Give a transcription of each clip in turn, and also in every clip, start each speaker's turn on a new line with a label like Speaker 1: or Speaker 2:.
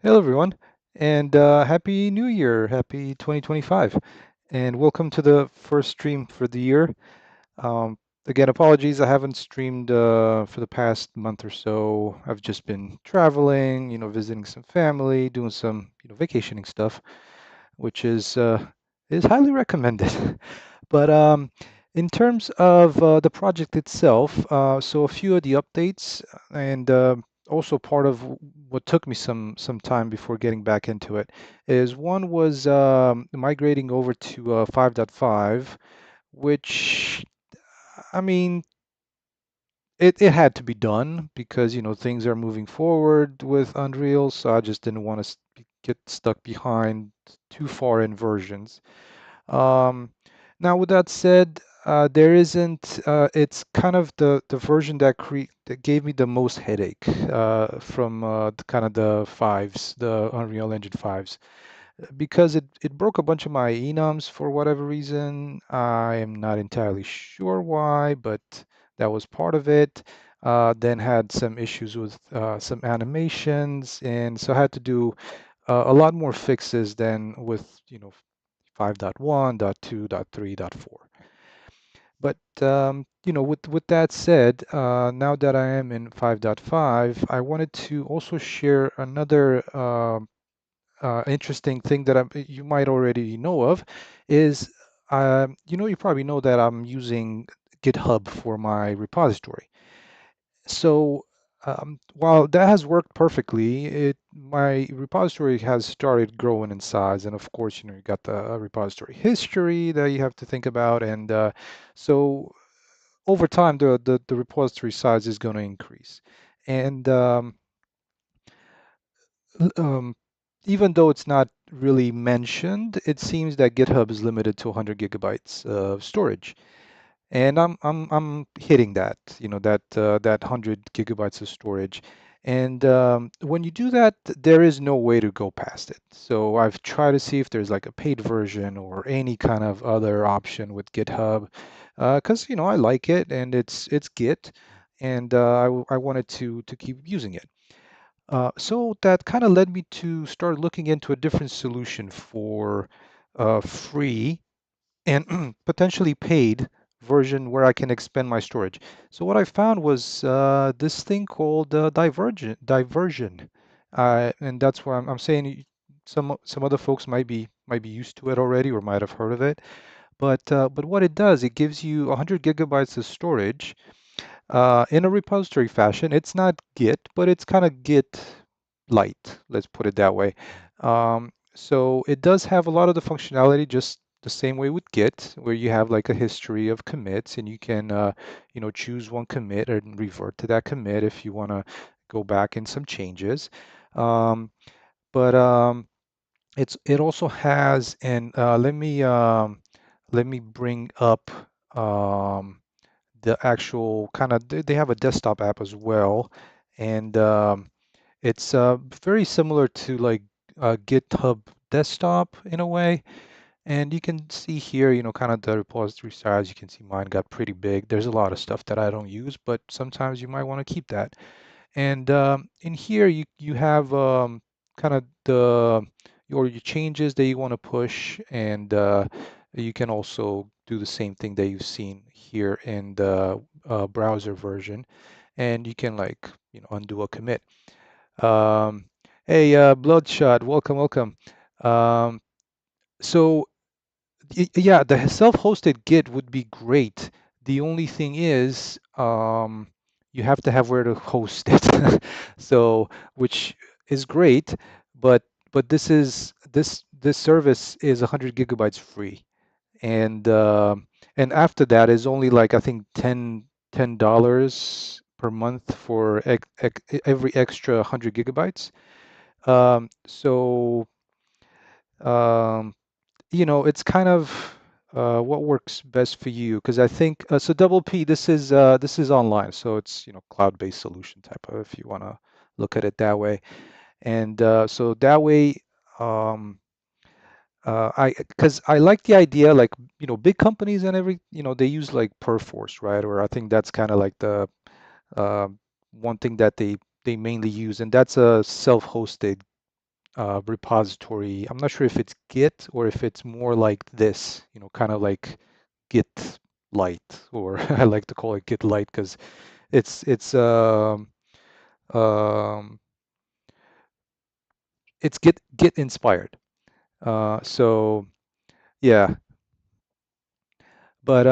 Speaker 1: Hello, everyone, and Happy New Year, Happy 2025, and welcome to the first stream for the year. Um, Again, apologies, I haven't streamed for the past month or so. I've just been traveling, visiting some family, doing some, vacationing stuff, which is highly recommended. But in terms of the project itself, so a few of the updates and also part of what took me some time before getting back into it is one was migrating over to 5.5, which I mean it had to be done because things are moving forward with Unreal, so I just didn't want to get stuck behind too far in versions. Um, Now, with that said, there isn't. It's kind of the version that gave me the most headache from kind of the fives, the Unreal Engine fives, because it broke a bunch of my enums for whatever reason. I am not entirely sure why, but that was part of it. Then had some issues with some animations, and so I had to do a lot more fixes than with 5.1.2.3.4. But with that said, now that I am in 5.5, I wanted to also share another interesting thing that you might already know of is you probably know that I'm using GitHub for my repository. So while that has worked perfectly, my repository has started growing in size, and of course, you got the repository history that you have to think about, and so over time, the repository size is going to increase, and um, even though it's not really mentioned, it seems that GitHub is limited to 100 gigabytes of storage. And I'm hitting that, that 100 gigabytes of storage. And when you do that, there is no way to go past it. So I've tried to see if there's like a paid version or any kind of other option with GitHub, because I like it and it's Git, and I wanted to keep using it. So that kind of led me to start looking into a different solution for free and potentially paid version where I can expand my storage. So what I found was this thing called Diversion, and that's why I'm saying some other folks might be used to it already or might have heard of it. But what it does, it gives you 100 gigabytes of storage in a repository fashion. It's not Git, but it's kind of Git light, let's put it that way. So it does have a lot of the functionality just the same way with Git, where you have like a history of commits and you can, choose one commit and revert to that commit if you want to go back in some changes. Um, but it also has, and let me bring up um, the actual kind of they have a desktop app as well, and it's very similar to like GitHub desktop in a way. And you can see here, kind of the repository size. You can see mine got pretty big. There's a lot of stuff that I don't use, but sometimes you might want to keep that. And in here, you have kind of your changes that you want to push, and you can also do the same thing that you've seen here in the browser version, and you can like undo a commit. Um, Hey, Bloodshot, welcome, welcome. Um, so yeah, the self-hosted Git would be great. The only thing is, you have to have where to host it. So, which is great, but this service is 100 gigabytes free, and after that is only like I think $10 per month for every extra 100 gigabytes. So. Um, it's kind of what works best for you because I think so. Double P, this is online, so it's cloud-based solution type of if you want to look at it that way. And so that way, um, I because I like the idea, like big companies and they use like Perforce, right? Or I think that's kind of like the uh, one thing that they mainly use, and that's a self-hosted. repository. I'm not sure if it's Git or if it's more like this, kind of like Git Lite, or I like to call it Git Lite because it's um, it's Git inspired. So yeah, but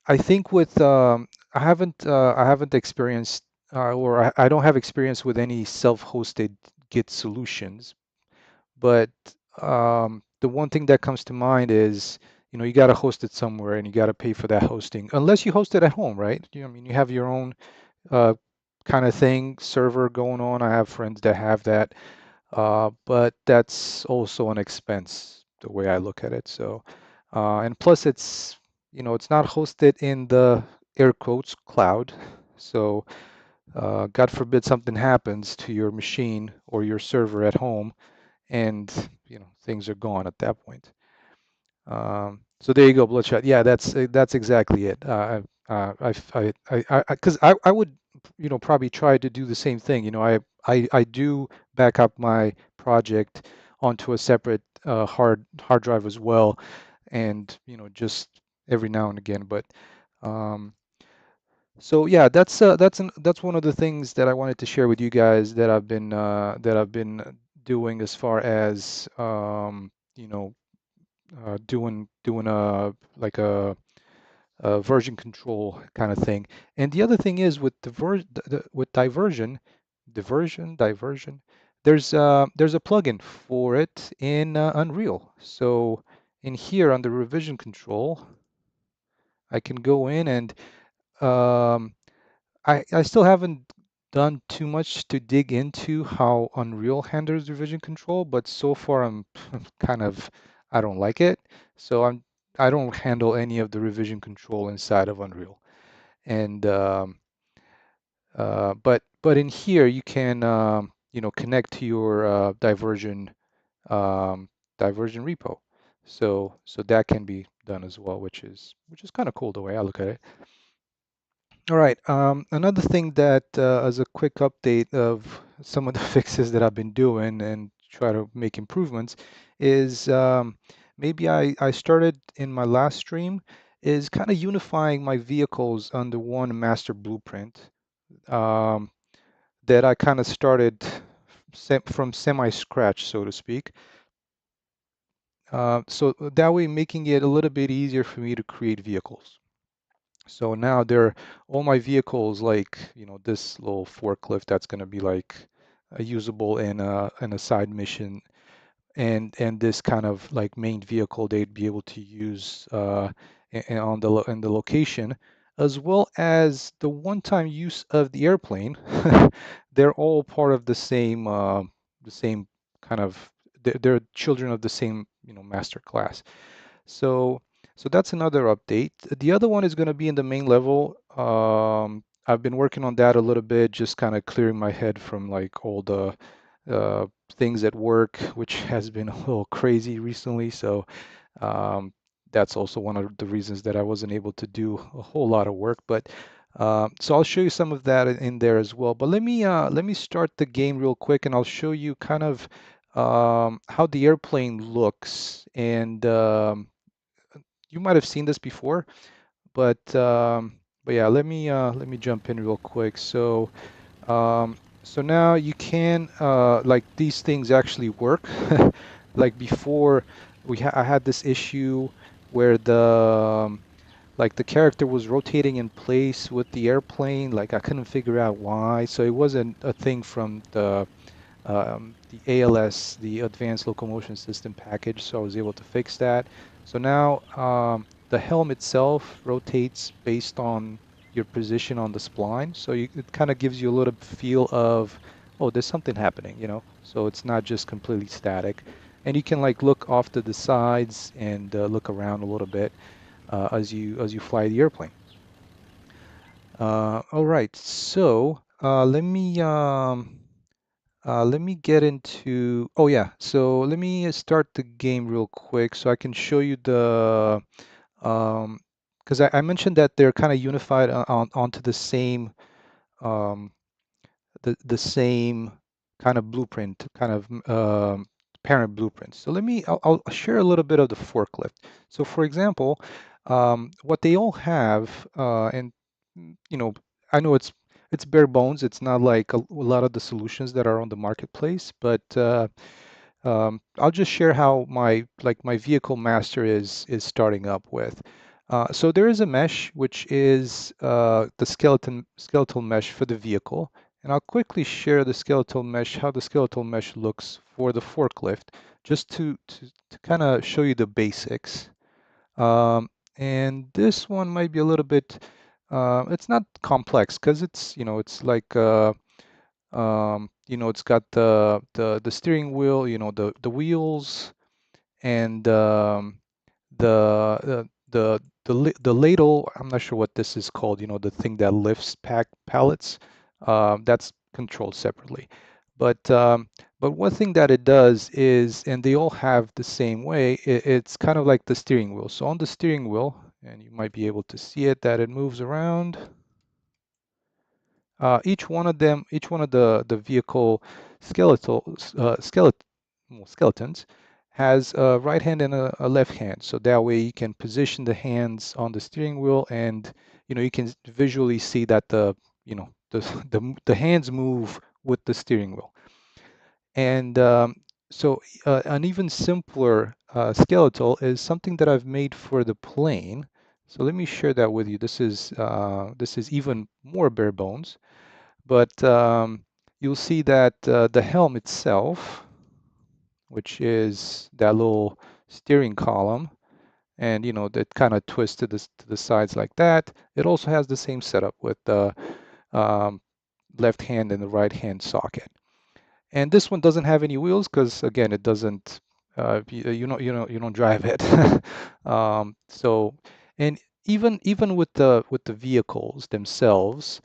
Speaker 1: I think with I haven't experienced or I don't have experience with any self-hosted Git solutions. But the one thing that comes to mind is, you got to host it somewhere and you got to pay for that hosting, unless you host it at home, right? I mean, you have your own uh, kind of thing, server going on. I have friends that have that, but that's also an expense, the way I look at it. So, and plus it's not hosted in the air quotes cloud. So, God forbid something happens to your machine or your server at home and things are gone at that point. So there you go, Bloodshot. Yeah, that's exactly it. Because I would probably try to do the same thing. I do back up my project onto a separate hard drive as well, and just every now and again. But um, so yeah, that's one of the things that I wanted to share with you guys that I've been doing as far as doing like a version control kind of thing. And the other thing is with with diversion, there's a plugin for it in Unreal. So in here under revision control, I can go in and um, I still haven't done too much to dig into how Unreal handles revision control, but so far I'm kind of I don't like it. So I don't handle any of the revision control inside of Unreal. And but in here you can connect to your um, diversion repo. So that can be done as well, which is kind of cool the way I look at it. All right. Another thing that, as a quick update of some of the fixes that I've been doing and try to make improvements, is maybe I started in my last stream, is kind of unifying my vehicles under one master blueprint um, that I kind of started from semi-scratch, so to speak. So that way, making it a little bit easier for me to create vehicles. So now there, all my vehicles, like this little forklift that's going to be like usable in a side mission, and this kind of like main vehicle they'd be able to use on in the location, as well as the one-time use of the airplane. They're all part of the same kind of they're children of the same master class. So, so that's another update. The other one is going to be in the main level. I've been working on that a little bit, just kind of clearing my head from like all the uh, things at work, which has been a little crazy recently. So um, that's also one of the reasons that I wasn't able to do a whole lot of work. But so I'll show you some of that in there as well. But let me start the game real quick, and I'll show you kind of how the airplane looks. And you might have seen this before, but yeah, let me jump in real quick. So now you can like these things actually work. Like before, I had this issue where like the character was rotating in place with the airplane. Like I couldn't figure out why. So it wasn't a thing from the ALS, the Advanced Locomotion System package, so I was able to fix that. So now the helm itself rotates based on your position on the spline, so it kind of gives you a little feel of, oh, there's something happening. So it's not just completely static. And you can like look off to the sides and look around a little bit as you fly the airplane. All right, so let me get into, oh yeah, so let me start the game real quick so I can show you because I mentioned that they're kind of unified onto um, the same kind of blueprint, kind of parent blueprint. So I'll share a little bit of the forklift. So for example, what they all have, and you know, I know it's bare bones. It's not like a lot of the solutions that are on the marketplace, but I'll just share how my vehicle master is starting up with. So there is a mesh which is the skeletal mesh for the vehicle, and I'll quickly share the skeletal mesh, how the skeletal mesh looks for the forklift, just to kind of show you the basics. Um, and this one might be a little bit, it's not complex because it's like it's got the steering wheel, the wheels, and the ladle. I'm not sure what this is called. The thing that lifts pallets. That's controlled separately. But one thing that it does is, and they all have the same way. It's kind of like the steering wheel. So on the steering wheel, and you might be able to see it, that it moves around. Each one of them, each one of the vehicle skeletons has a right hand and a left hand. So that way you can position the hands on the steering wheel, and you can visually see that the the hands move with the steering wheel. And an even simpler skeletal is something that I've made for the plane. So let me share that with you. This is even more bare bones. But you'll see that the helm itself, which is that little steering column, and that kind of twists to the sides like that. It also has the same setup with the um, left hand and the right hand socket. And this one doesn't have any wheels because again, it doesn't. You don't drive it. So, and even with the vehicles themselves,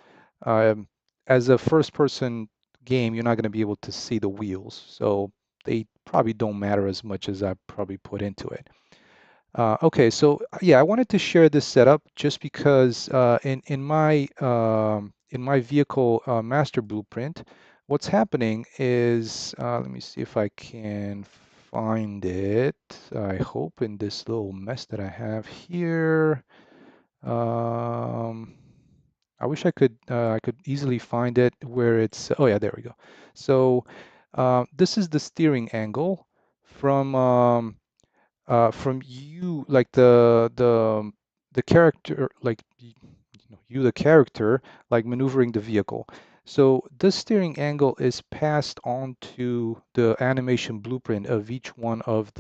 Speaker 1: um, as a first-person game, you're not going to be able to see the wheels, so they probably don't matter as much as I probably put into it. Okay, so yeah, I wanted to share this setup just because in my vehicle master blueprint, what's happening is let me see if I can find it. I hope in this little mess that I have here. Um, I wish I could easily find it where it's. Oh yeah, there we go. So this is the steering angle from. From you, like the character, like you the character, like maneuvering the vehicle. So this steering angle is passed on to the animation blueprint of each one of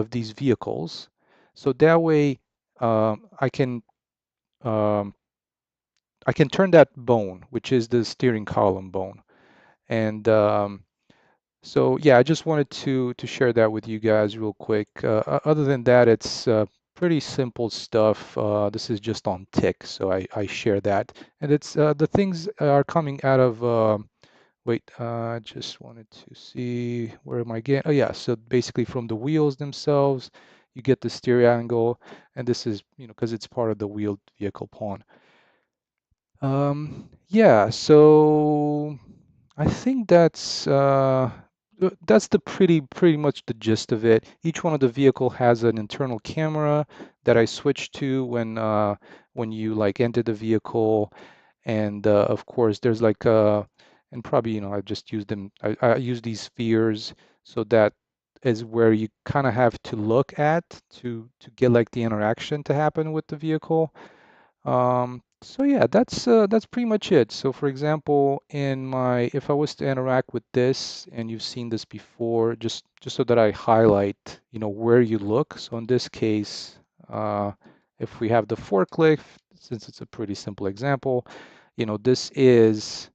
Speaker 1: these vehicles. So that way um, I can turn that bone, which is the steering column bone, and so yeah, I just wanted to share that with you guys real quick. Other than that, it's pretty simple stuff. This is just on tick, so I share that. And it's the things are coming out of wait, just wanted to see where am I getting? Oh yeah, so basically from the wheels themselves, you get the steer angle, and this is because it's part of the wheeled vehicle pawn. Yeah, so I think that's the pretty much the gist of it. Each one of the vehicle has an internal camera that I switch to when you like enter the vehicle, and of course there's like and probably I just use them. I use these spheres, so that is where you kind of have to look at to get like the interaction to happen with the vehicle. So yeah, that's pretty much it. So for example, if I was to interact with this, and you've seen this before, just so that I highlight, where you look. So in this case, uh, if we have the forklift, since it's a pretty simple example, this is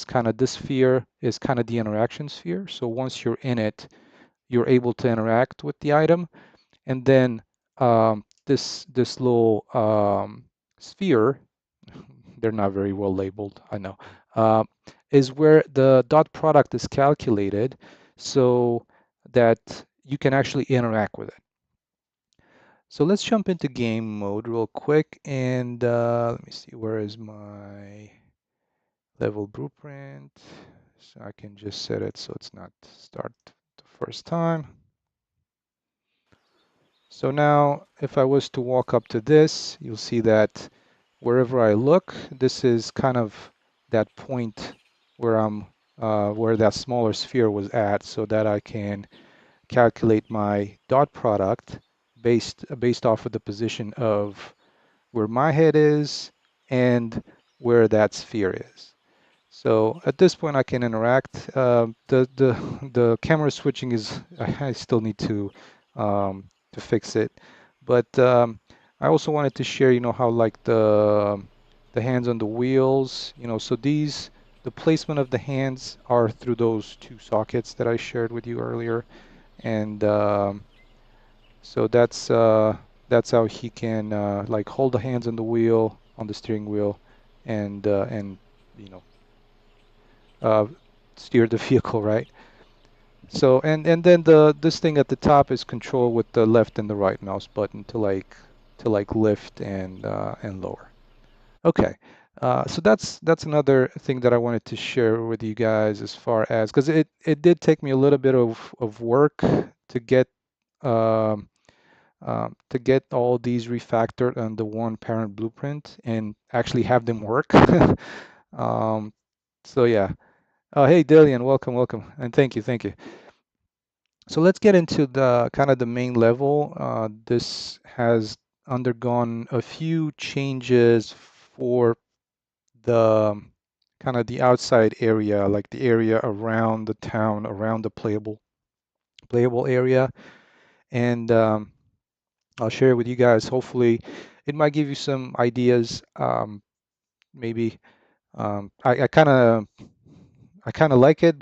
Speaker 1: kind of this sphere is kind of the interaction sphere. So once you're in it, you're able to interact with the item. And then this little sphere, they're not very well labeled, I know, uh, is where the dot product is calculated so that you can actually interact with it. So let's jump into game mode real quick, and let me see, where is my, level blueprint. So I can just set it so it's not start the first time. So now if I was to walk up to this, you'll see that wherever I look, this is kind of that point where where that smaller sphere was at, so that I can calculate my dot product based off of the position of where my head is and where that sphere is. So at this point, I can interact. The camera switching is I still need to fix it, but I also wanted to share, how like the hands on the wheels, so the placement of the hands are through those two sockets that I shared with you earlier, and so that's how he can like hold the hands on the wheel on the steering wheel, and you know uh, steer the vehicle, right? So and then this thing at the top is control with the left and the right mouse button to like lift and lower. Okay. So that's another thing that I wanted to share with you guys as far as because it did take me a little bit of work to get um, to get all these refactored on the one parent blueprint and actually have them work. Um, so yeah. Oh, hey, Dillian, welcome, welcome, and thank you. So let's get into the kind of the main level. This has undergone a few changes for the kind of the outside area, like the area around the town, around the playable area, and I'll share it with you guys. Hopefully, it might give you some ideas. Maybe I kind of like it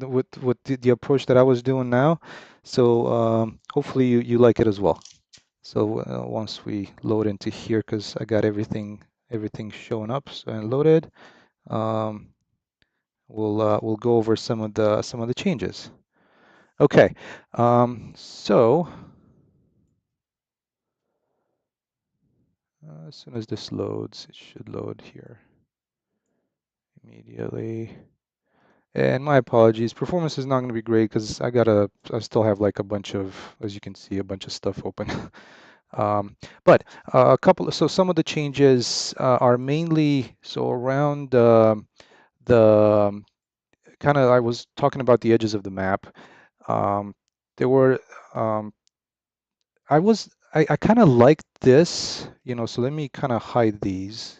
Speaker 1: with the approach that I was doing now. So hopefully you like it as well. So once we load into here, because I got everything showing up so and loaded, um, we'll go over some of the changes. Okay, so as soon as this loads, it should load here immediately. And my apologies, performance is not going to be great because I still have like a bunch of, as you can see, a bunch of stuff open. But so some of the changes are mainly so around the kind of, I was talking about the edges of the map. Um, there were, um, I kind of liked this, so let me kind of hide these.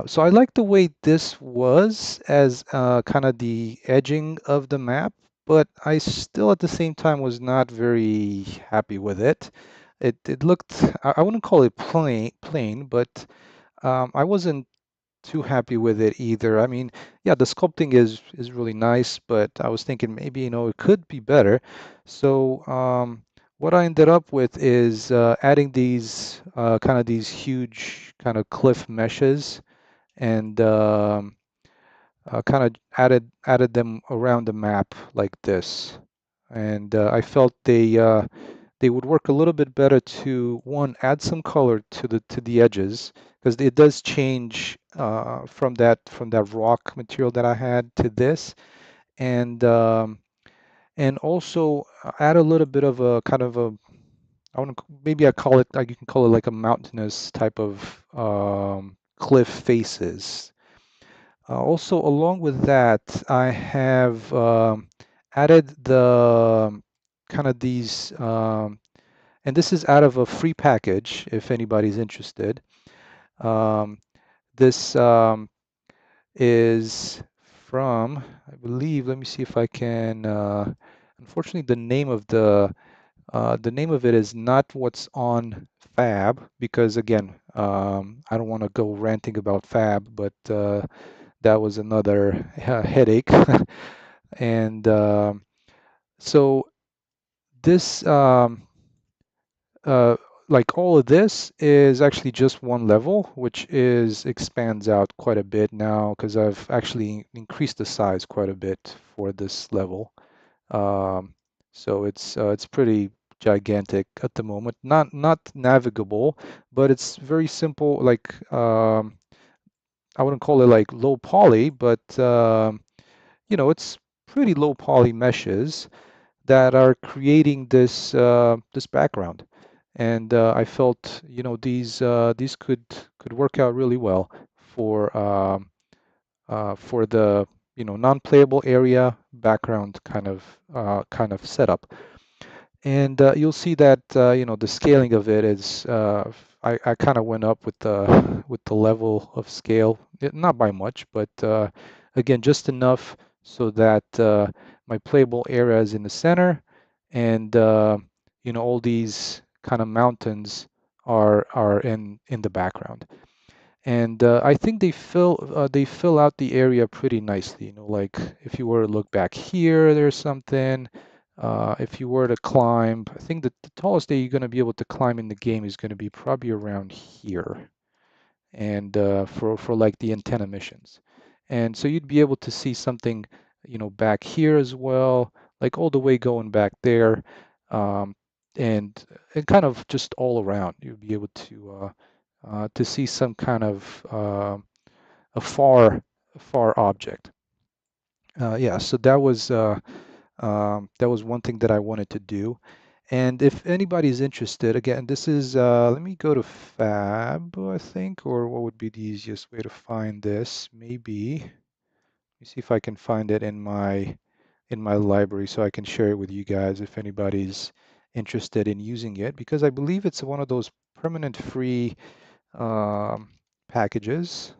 Speaker 1: So I like the way this was as kind of the edging of the map, but I still at the same time was not very happy with it. It looked, I wouldn't call it plain, but I wasn't too happy with it either. I mean, yeah, the sculpting is really nice, but I was thinking maybe, it could be better. So what I ended up with is adding these kind of these huge kind of cliff meshes and kind of added them around the map like this. And I felt they would work a little bit better to one add some color to the edges because it does change from that rock material that I had to this, and also add a little bit of a kind of a maybe I call it like you can call it like a mountainous type of cliff faces. Also, along with that, I have added the kind of these, and this is out of a free package if anybody's interested. Um, this is from, I believe, let me see if I can, unfortunately, the name of it is not what's on Fab because again, I don't want to go ranting about Fab, but that was another headache. And so this, uh, like all of this is actually just one level, which expands out quite a bit now because I've actually increased the size quite a bit for this level. Um, so it's pretty gigantic at the moment. Not navigable, but it's very simple. Like I wouldn't call it like low poly, but it's pretty low poly meshes that are creating this background. And I felt, these could work out really well for the non-playable area background kind of setup. And you'll see that the scaling of it is I kind of went up with the level of scale, not by much, but again just enough so that my playable area is in the center, and all these kind of mountains are in the background. And I think they fill out the area pretty nicely. Like if you were to look back here, there's something. If you were to climb, I think that the tallest that you're going to be able to climb in the game is going to be probably around here, and for like the antenna missions. And so you'd be able to see something, back here as well, like all the way going back there, um, and kind of just all around. You'd be able to see some kind of a far object. Yeah, so that was one thing that I wanted to do. And if anybody's interested, again, this is let me go to Fab, I think, or what would be the easiest way to find this? Maybe. Let me see if I can find it in my library so I can share it with you guys if anybody's interested in using it, because I believe it's one of those permanent free um, packages.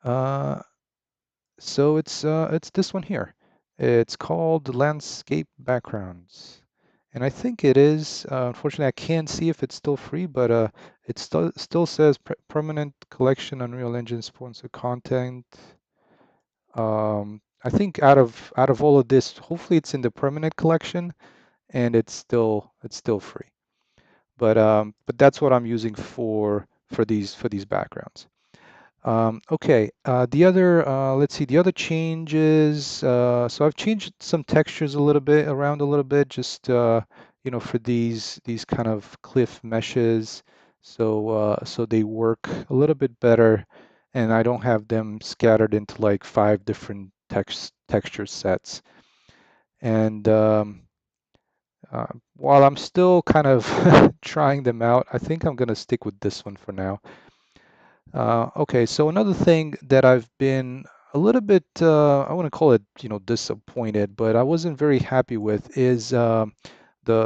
Speaker 1: Uh, so it's this one here. It's called Landscape Backgrounds, and I think it is. Unfortunately, I can't see if it's still free, but it still says permanent collection Unreal Engine sponsored content. I think out of all of this, hopefully it's in the permanent collection, and it's still free. But that's what I'm using for these backgrounds. Okay, let's see, the other changes. So I've changed some textures around a little bit, just for these kind of cliff meshes, so they work a little bit better, and I don't have them scattered into like five different texture sets. And while I'm still kind of trying them out, I think I'm gonna stick with this one for now. Okay, so another thing that I've been a little bit, I wouldn't call it, disappointed, but I wasn't very happy with is the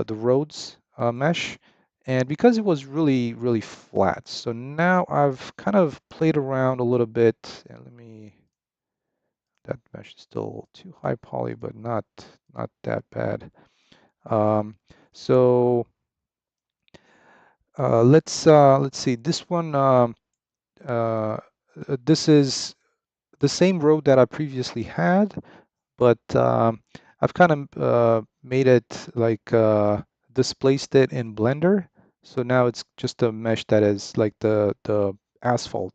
Speaker 1: roads mesh, and because it was really, really flat. So now I've kind of played around a little bit. And that mesh is still too high poly, but not that bad. Um, so let's see. Uh, this is the same road that I previously had, but I've kind of made it like displaced it in Blender. So now it's just a mesh that is like the asphalt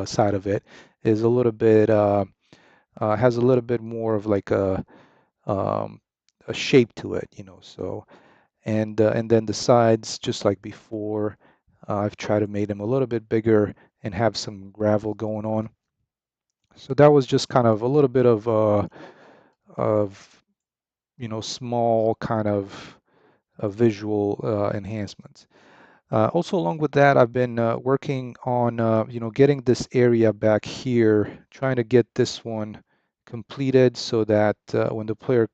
Speaker 1: side of it is a little bit has a little bit more of like um, a shape to it, So and then the sides, just like before, I've tried to make them a little bit bigger and have some gravel going on. So that was just kind of a little bit of small kind of visual enhancements. Also, along with that, I've been working on getting this area back here, trying to get this one completed so that when the player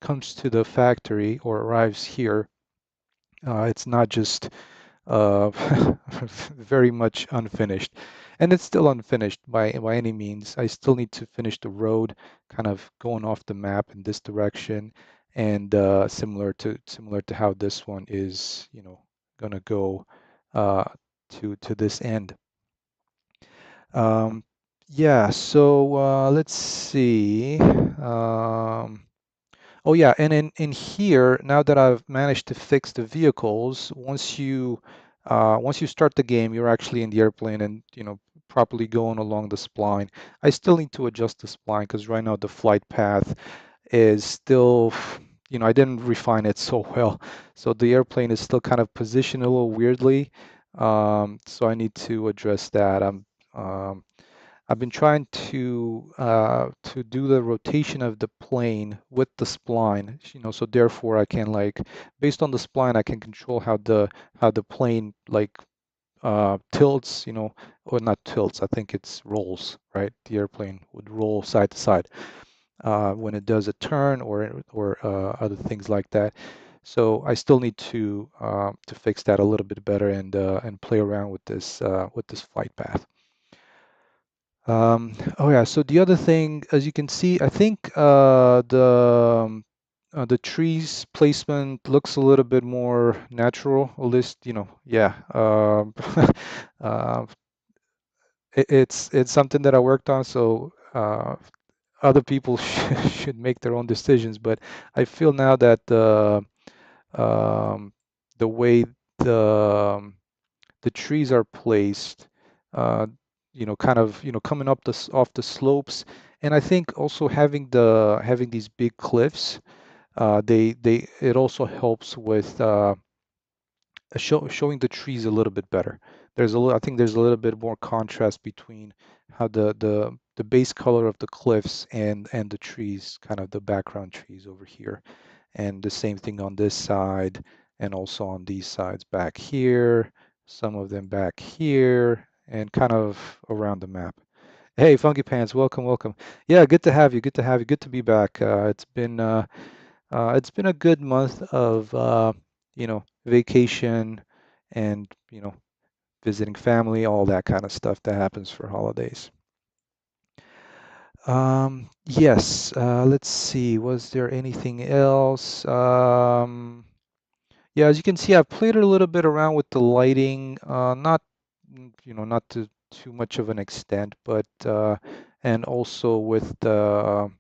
Speaker 1: comes to the factory or arrives here, it's not just uh, very much unfinished. And it's still unfinished by any means. I still need to finish the road, kind of going off the map in this direction, and similar to how this one is, gonna go uh, to this end. Um, yeah, so let's see. Oh yeah, and in here, now that I've managed to fix the vehicles, once you start the game, you're actually in the airplane and properly going along the spline. I still need to adjust the spline because right now the flight path is still, I didn't refine it so well. So the airplane is still kind of positioned a little weirdly. So I need to address that. Um, I've been trying to do the rotation of the plane with the spline, so therefore I can like based on the spline I can control how the plane like tilts, or not tilts, I think it's rolls, right? The airplane would roll side to side when it does a turn or other things like that. So I still need to fix that a little bit better and play around with this flight path. Oh yeah, so the other thing, as you can see, I think the trees placement looks a little bit more natural. At least, yeah. Uh, it's something that I worked on, so other people should make their own decisions. But I feel now that um, the way the um, the trees are placed, uh, kind of, coming up off the slopes, and I think also having these big cliffs, they it also helps with showing the trees a little bit better. I think there's a little bit more contrast between how the base color of the cliffs and the trees, kind of the background trees over here, and the same thing on this side, and also on these sides back here, some of them back here, and kind of around the map. Hey, Funky Pants, welcome, welcome. Yeah, good to have you. Good to have you. Good to be back. It's been a good month of vacation and visiting family, all that kind of stuff that happens for holidays. Yes, let's see. Was there anything else? Yeah, as you can see, I've played a little bit around with the lighting, not to too much of an extent, but and also with the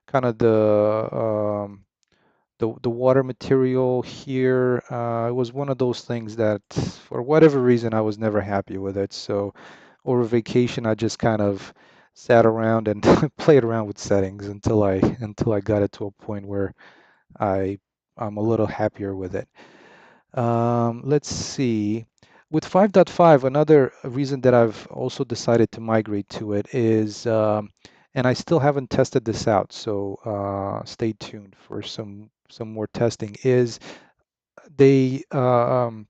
Speaker 1: kind of the water material here. It was one of those things that, for whatever reason, I was never happy with it. So over vacation, I just kind of sat around and played around with settings until I got it to a point where I I'm a little happier with it. Let's see. With 5.5, another reason that I've also decided to migrate to it is, and I still haven't tested this out, so stay tuned for some more testing, is they, according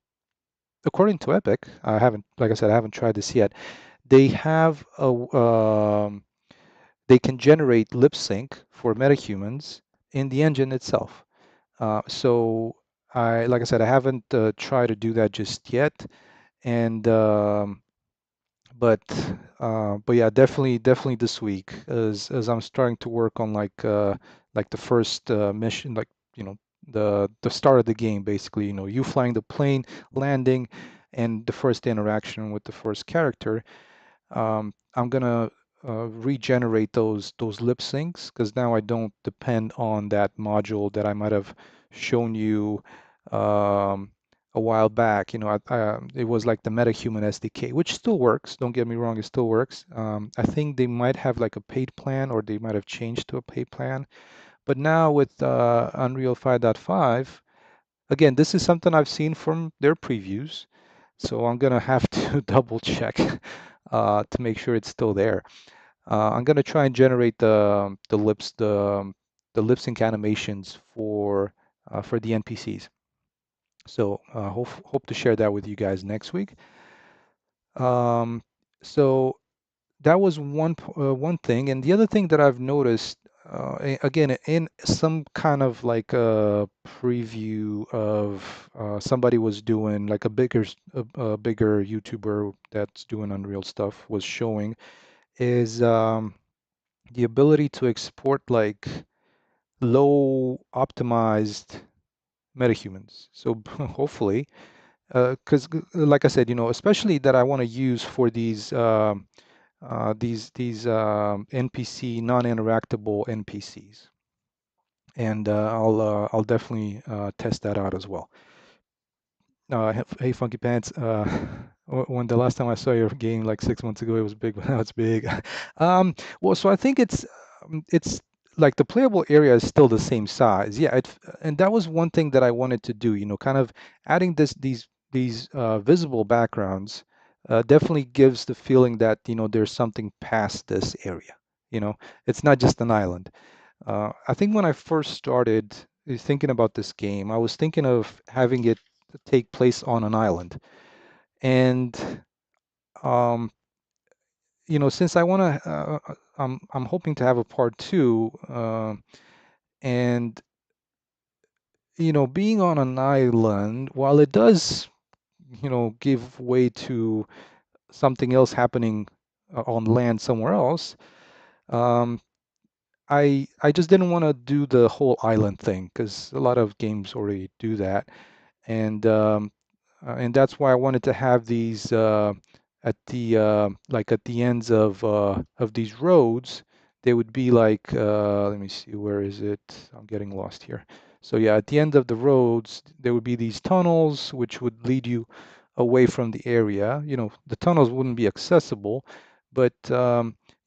Speaker 1: to Epic, like I said, I haven't tried this yet. They have they can generate lip sync for metahumans in the engine itself. So like I said, I haven't tried to do that just yet, and but but yeah, definitely this week, as I'm starting to work on like the first mission, like the start of the game, basically, you flying the plane, landing, and the first interaction with the first character. I'm gonna regenerate those lip syncs because now I don't depend on that module that I might have shown you um, a while back. It was like the MetaHuman SDK, which still works. Don't get me wrong, it still works. I think they might have like a paid plan, or they might have changed to a paid plan. But now with Unreal 5.5, again, this is something I've seen from their previews, so I'm gonna have to double check to make sure it's still there. I'm gonna try and generate the lip sync animations for the NPCs. So hope to share that with you guys next week. Um, so that was one thing, and the other thing that I've noticed, again, in some kind of like a preview of somebody was doing like a bigger YouTuber that's doing Unreal stuff was showing, is the ability to export like low optimized metahumans. So hopefully, because like I said, especially that I want to use for these NPC non-interactable NPCs, and I'll definitely test that out as well. Hey, Funky Pants. When the last time I saw your game like 6 months ago, it was big, but now it's big. Well, so I think it's like the playable area is still the same size. Yeah, and that was one thing that I wanted to do, kind of adding these visible backgrounds definitely gives the feeling that, there's something past this area. You know, it's not just an island. I think when I first started thinking about this game, I was thinking of having it take place on an island. And um, since I want to, I'm hoping to have a part two, and being on an island, while it does, give way to something else happening on land somewhere else, um, I just didn't want to do the whole island thing because a lot of games already do that. And that's why I wanted to have these at the like at the ends of these roads. They would be like let me see, where is it? I'm getting lost here. So yeah, at the end of the roads, there would be these tunnels which would lead you away from the area. The tunnels wouldn't be accessible, but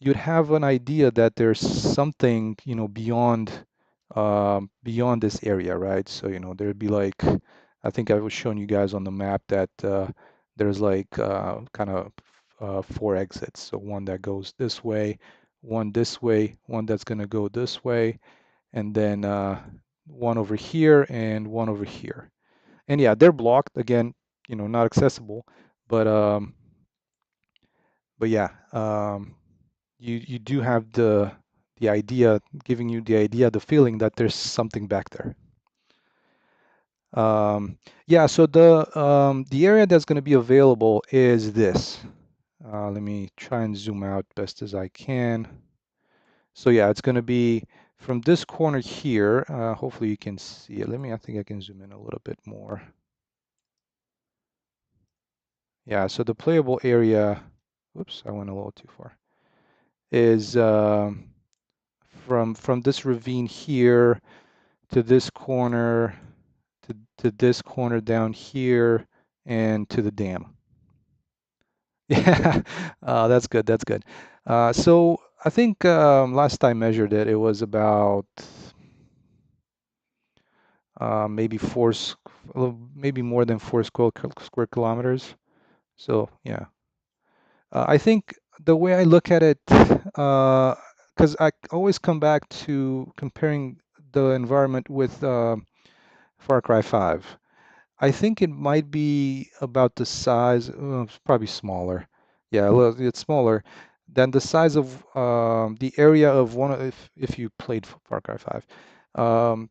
Speaker 1: you'd have an idea that there's something, beyond this area, right? So, there'd be like, I think I was showing you guys on the map that there's like kind of four exits. So one that goes this way, one that's going to go this way, and then one over here and one over here. And yeah, they're blocked again, not accessible, but yeah, you do have the idea, giving you the idea, the feeling that there's something back there. Yeah, so the area that's going to be available is this. Let me try and zoom out best as I can. So yeah, it's going to be from this corner here. Hopefully you can see it. I think I can zoom in a little bit more. Yeah, so the playable area, oops, I went a little too far, is from this ravine here to this corner to this corner down here and to the dam. Yeah, that's good. That's good. So I think last I measured it, it was about maybe maybe more than four square kilometers. So yeah, I think the way I look at it, because I always come back to comparing the environment with Far Cry 5. I think it might be about the size, it's probably smaller. Yeah, it's smaller than the size of the area of if you played Far Cry 5. Um,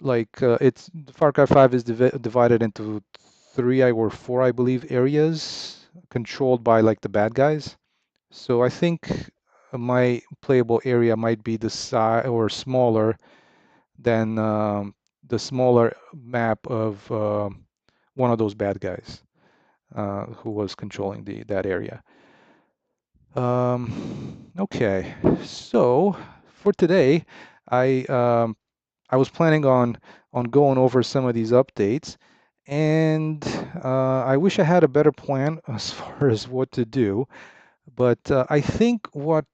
Speaker 1: it's Far Cry 5 is divided into three or four, I believe, areas controlled by like the bad guys. So I think my playable area might be the size or smaller than the smaller map of one of those bad guys who was controlling that area. Okay, so for today, I um, I was planning on going over some of these updates, and I wish I had a better plan as far as what to do. But I think what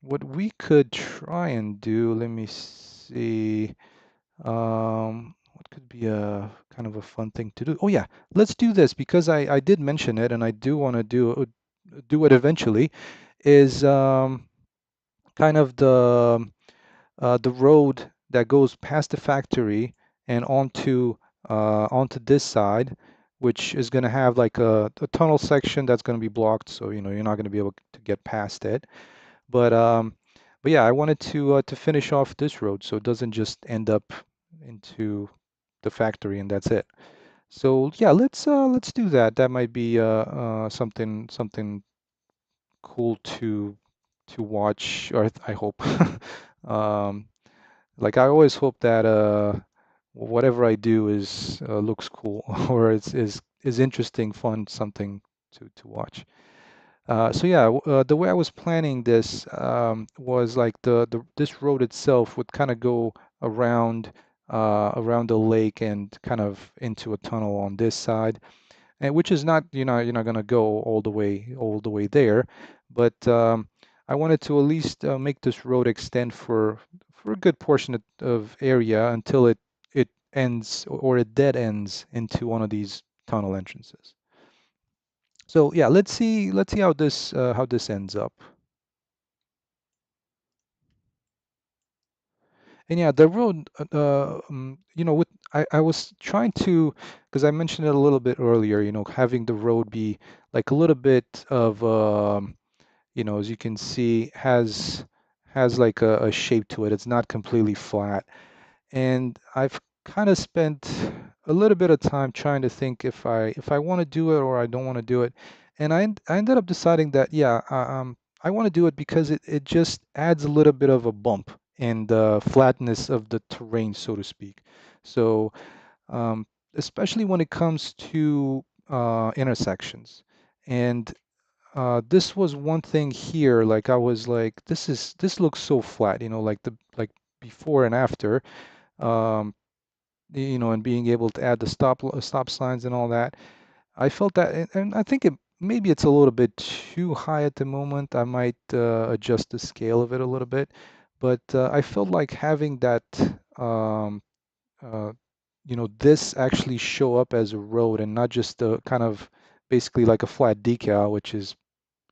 Speaker 1: we could try and do, let me see. What could be a kind of a fun thing to do? Oh yeah, let's do this because I did mention it and I do want to do it eventually. Is kind of the road that goes past the factory and onto this side, which is going to have like a tunnel section that's going to be blocked, so you're not going to be able to get past it. But yeah, I wanted to finish off this road so it doesn't just end up into the factory and that's it. So yeah, let's do that. That might be something cool to watch, or I hope. Um, like I always hope that whatever I do is looks cool or is interesting, fun, something to watch. So yeah, the way I was planning this was like this road itself would kind of go around around the lake and kind of into a tunnel on this side, and which is not you're not gonna go all the way there, but I wanted to at least make this road extend for a good portion of area until it ends or it dead ends into one of these tunnel entrances. So yeah, let's see how this ends up. And yeah, the road, with I was trying to, because I mentioned it a little bit earlier, having the road be like a little bit of, as you can see, has like a shape to it. It's not completely flat. And I've kind of spent a little bit of time trying to think if I want to do it or I don't want to do it. And I ended up deciding that yeah, I want to do it because it just adds a little bit of a bump in the flatness of the terrain, so to speak. So um, especially when it comes to intersections. And this was one thing here, like I was like, this looks so flat, like before and after. Um, and being able to add the stop signs and all that. I felt that, and I think maybe it's a little bit too high at the moment. I might adjust the scale of it a little bit, but I felt like having that, um, uh, this actually show up as a road and not just a kind of basically like a flat decal, which is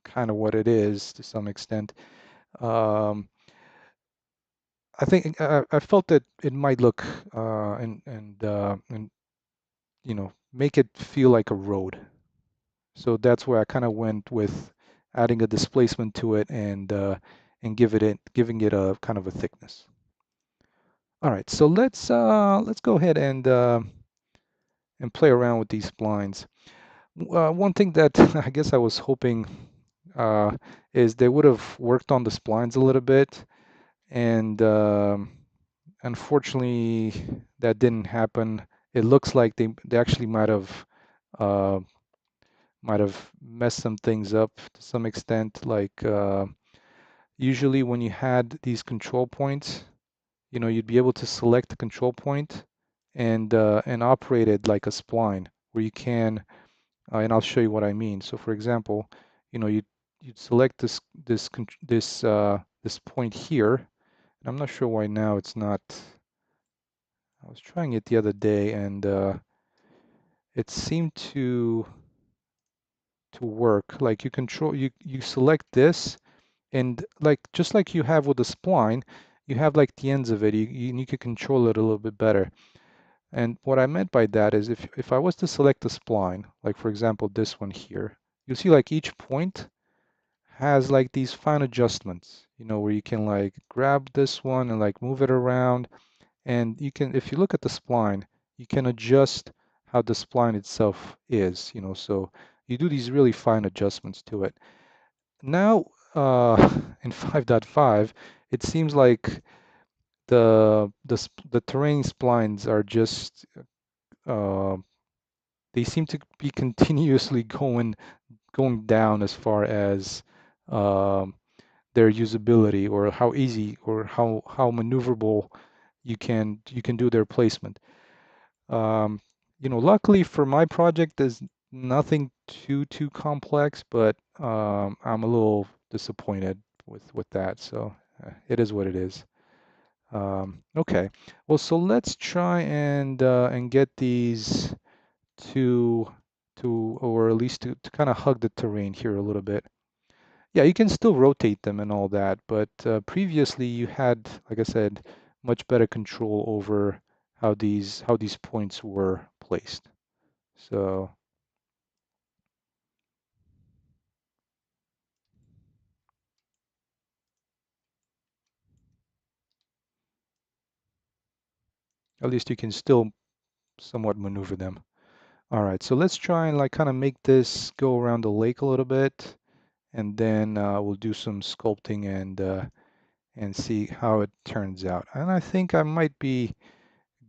Speaker 1: kind of what it is to some extent. Um, I think I felt that it might look and make it feel like a road. So that's where I kind of went with adding a displacement to it and giving it a kind of a thickness. All right, so let's go ahead and play around with these splines. One thing that I guess I was hoping uh, is they would have worked on the splines a little bit, and unfortunately that didn't happen. It looks like they actually uh, might have messed some things up to some extent. Like usually when you had these control points, you'd be able to select the control point and operate it like a spline where you can, and I'll show you what I mean. So for example, you'd select this point here. And I'm not sure why now it's not. I was trying it the other day and it seemed to work. Like you select this. And like just like you have with the spline, you have like the ends of it. You can control it a little bit better. And what I meant by that is if I was to select the spline, like for example this one here, you'll see like each point has like these fine adjustments, where you can like grab this one and like move it around. And you can, if you look at the spline, you can adjust how the spline itself is, so you do these really fine adjustments to it. Now, in 5.5, it seems like the terrain splines are just uh, they seem to be continuously going down as far as um, their usability or how easy or how maneuverable you can do their placement. Um, luckily for my project, there's nothing too complex, but I'm a little disappointed with that. So it is what it is. Okay, well, so let's try and get these to or at least to kind of hug the terrain here a little bit. Yeah, you can still rotate them and all that, but previously you had, like I said, much better control over how these points were placed. So at least you can still somewhat maneuver them. All right, so let's try and like kind of make this go around the lake a little bit, and then we'll do some sculpting and see how it turns out. And I think I might be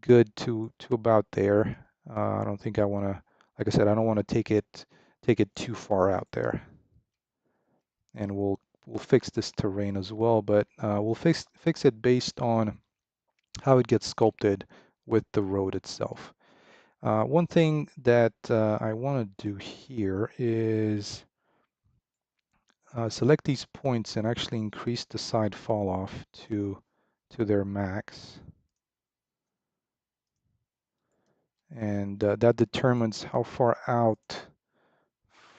Speaker 1: good to about there. I don't think I want to, like I said, I don't want to take it too far out there. And we'll fix this terrain as well, but we'll fix it based on how it gets sculpted with the road itself. One thing that I want to do here is select these points and actually increase the side fall off to their max. And that determines how far out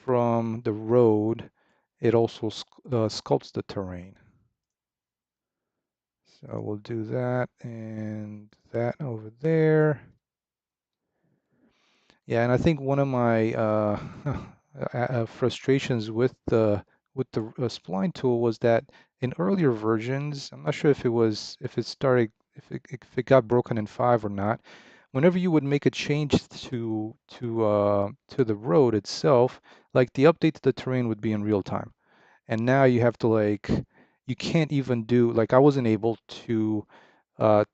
Speaker 1: from the road it also sculpts the terrain. So we'll do that and that over there. Yeah, and I think one of my frustrations with the spline tool was that in earlier versions, I'm not sure if it was if it got broken in 5 or not. Whenever you would make a change to the road itself, like the update to the terrain would be in real time. And now you have to like you can't even do like I wasn't able to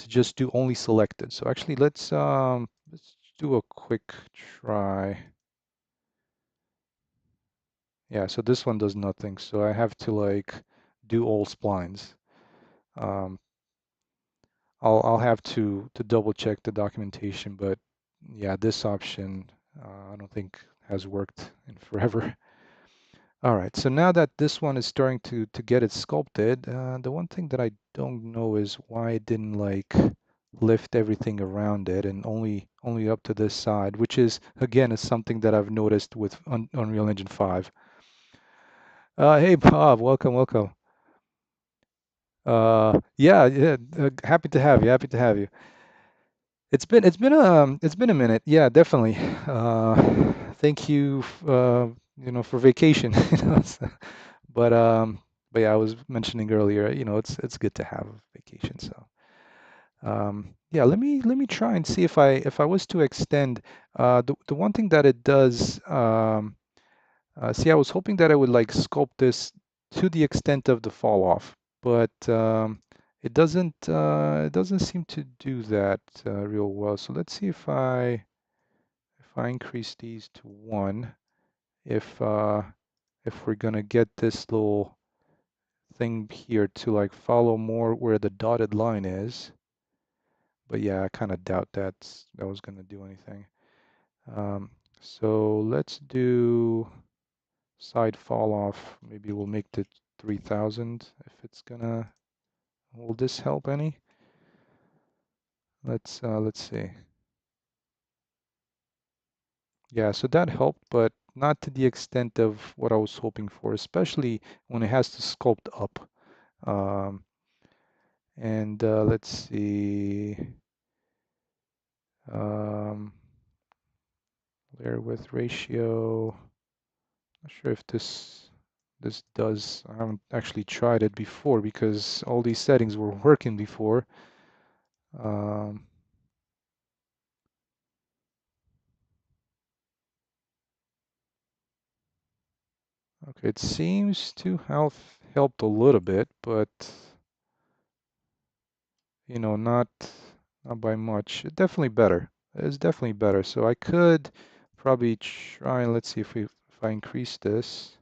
Speaker 1: just do only selected. So actually let's do a quick try. Yeah, so this one does nothing. So I have to like do all splines. Um, I'll have to double check the documentation, but yeah, this option I don't think has worked in forever. All right, so now that this one is starting to get it sculpted, the one thing that I don't know is why it didn't like lift everything around it and only up to this side, which is again is something that I've noticed with Unreal Engine 5. Hey Bob, welcome, welcome. Yeah, yeah, happy to have you. Happy to have you. It's been a minute. Yeah, definitely. Thank you, for vacation. But but yeah, I was mentioning earlier, it's good to have a vacation. So yeah, let me try and see if I was to extend the one thing that it does. See, I was hoping that I would like sculpt this to the extent of the fall off, but it doesn't seem to do that real well. So let's see if I increase these to 1, if uh, if we're gonna get this little thing here to like follow more where the dotted line is. But yeah, I kind of doubt that was gonna do anything. Um, so let's do side fall off. Maybe we'll make it 3000 if it's gonna. Will this help any? Let's see. Yeah, so that helped, but not to the extent of what I was hoping for, especially when it has to sculpt up. Um, and let's see. Um, layer width ratio. Not sure if this does. I haven't actually tried it before because all these settings were working before. Um, okay, it seems to have helped a little bit, but not by much. Definitely better. It's definitely better. So I could probably try and let's see if I increase this.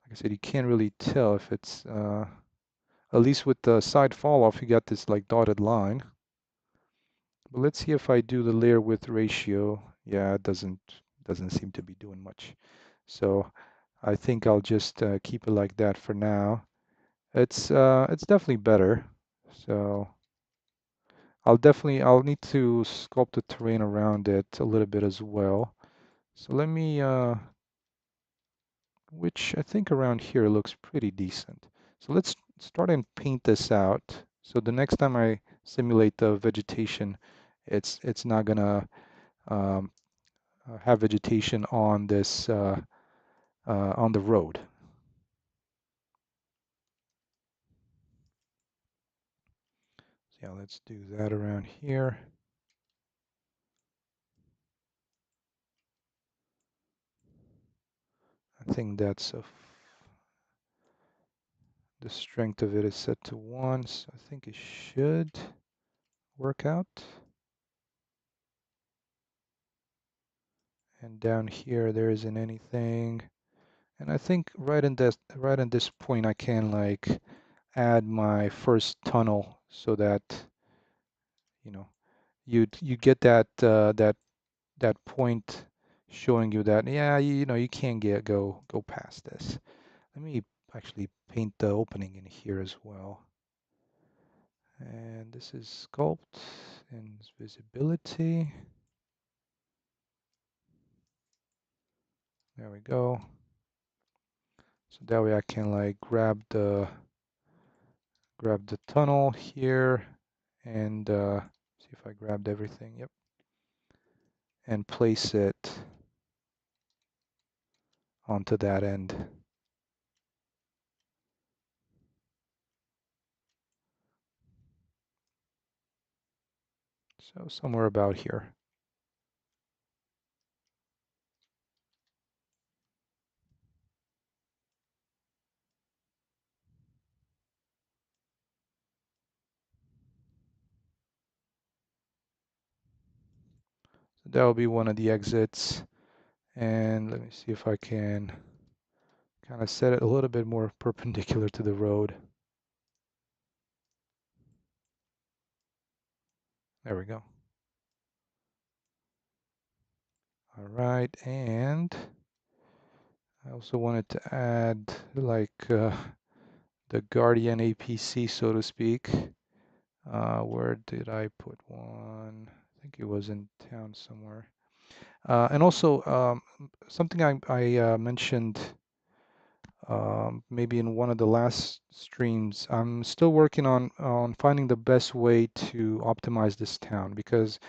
Speaker 1: Like I said, you can't really tell if it's at least with the side fall off, you got this like dotted line. But let's see if I do the layer width ratio. Yeah, it doesn't seem to be doing much. So I think I'll just keep it like that for now. It's definitely better. So I'll need to sculpt the terrain around it a little bit as well. So let me which I think around here looks pretty decent. So let's start and paint this out. So the next time I simulate the vegetation, it's not gonna um, have vegetation on this on the road. So yeah, let's do that around here. I think the strength of it is set to 1, so I think it should work out. And down here there isn't anything. And I think right in this point I can like add my first tunnel so that you know you get that point showing you that yeah you can't go past this. Let me actually paint the opening in here as well. And this is sculpt and visibility. There we go. So that way I can like grab the tunnel here and see if I grabbed everything. Yep. And place it onto that end. So somewhere about here. So that will be one of the exits. And let me see if I can kind of set it a little bit more perpendicular to the road. There we go. All right, and I also wanted to add like the Guardian APC, so to speak. Where did I put one? I think it was in town somewhere. And also something I mentioned maybe in one of the last streams. I'm still working on finding the best way to optimize this town because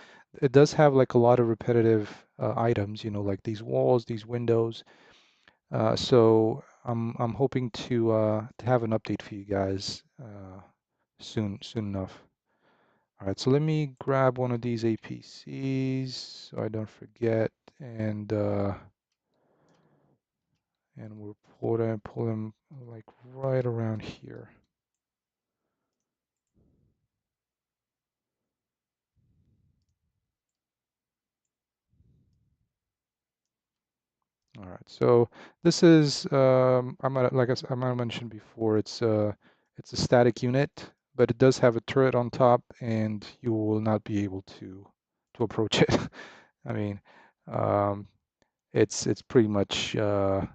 Speaker 1: it does have like a lot of repetitive items, you know, like these walls, these windows. So I'm hoping to have an update for you guys soon enough. All right, so let me grab one of these APCs so I don't forget, and we'll pull them like right around here. All right, so this is like I might have mentioned before, it's a static unit, but it does have a turret on top, and you will not be able to approach it. I mean, um, it's pretty much um,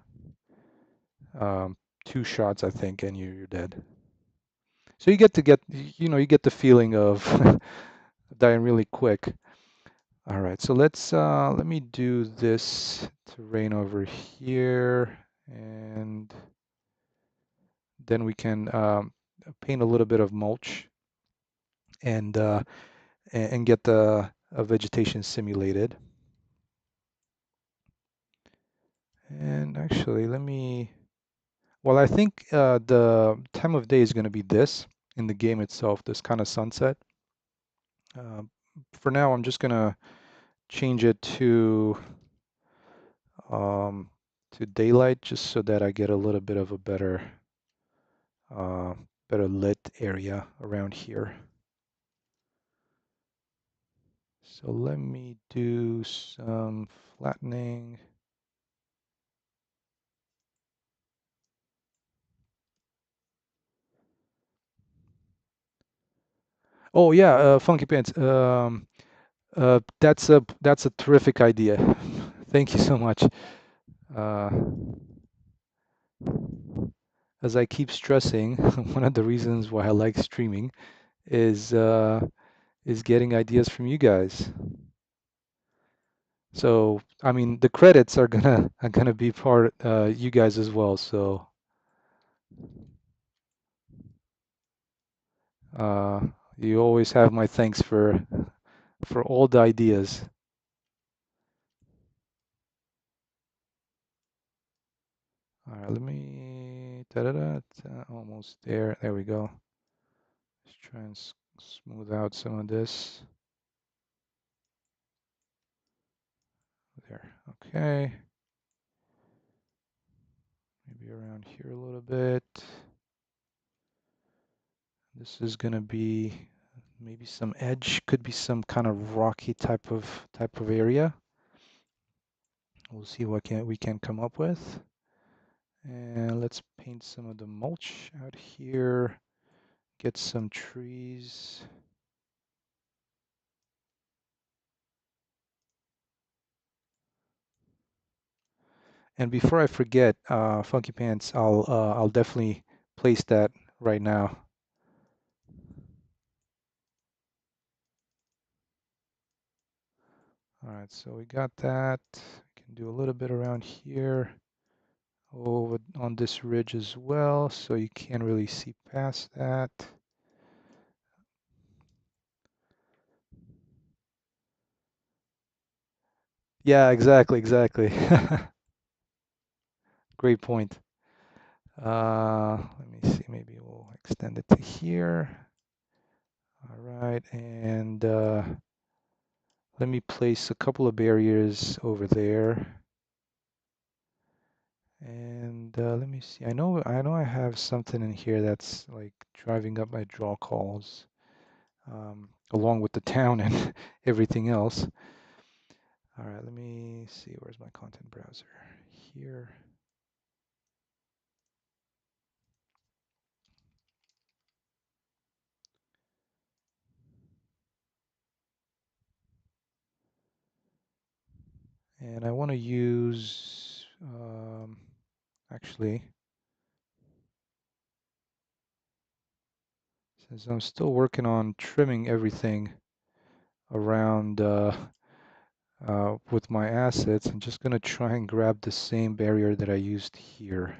Speaker 1: two shots, I think, and you're dead. So you get the feeling of dying really quick. All right, so let me do this terrain over here, and then we can paint a little bit of mulch and and get the vegetation simulated. And actually, well, I think the time of day is going to be this in the game itself, this kind of sunset. Uh, for now, I'm just going to change it um, to daylight just so that I get a little bit of a uh, better lit area around here. So let me do some flattening. Oh yeah, Funky Pants. That's a terrific idea. Thank you so much. Uh, as I keep stressing, one of the reasons why I like streaming is getting ideas from you guys. So I mean, the credits are gonna be part you guys as well. So uh, you always have my thanks for all the ideas. All right, let me almost there. There we go. Let's try and smooth out some of this. There. Okay. Maybe around here a little bit. This is gonna be maybe some edge, could be some kind of rocky type of area. We'll see what we can come up with. And let's paint some of the mulch out here. Get some trees. And before I forget, Funky Pants, I'll definitely place that right now. All right, so we got that. We can do a little bit around here, over on this ridge as well, so you can't really see past that. Yeah, exactly, exactly. Great point. Let me see, maybe we'll extend it to here. All right, and let me place a couple of barriers over there. And let me see. I know I have something in here that's like driving up my draw calls, along with the town and everything else. All right, let me see. Where's my content browser? Here. And I want to use, actually, since I'm still working on trimming everything around with my assets, I'm just going to try and grab the same barrier that I used here.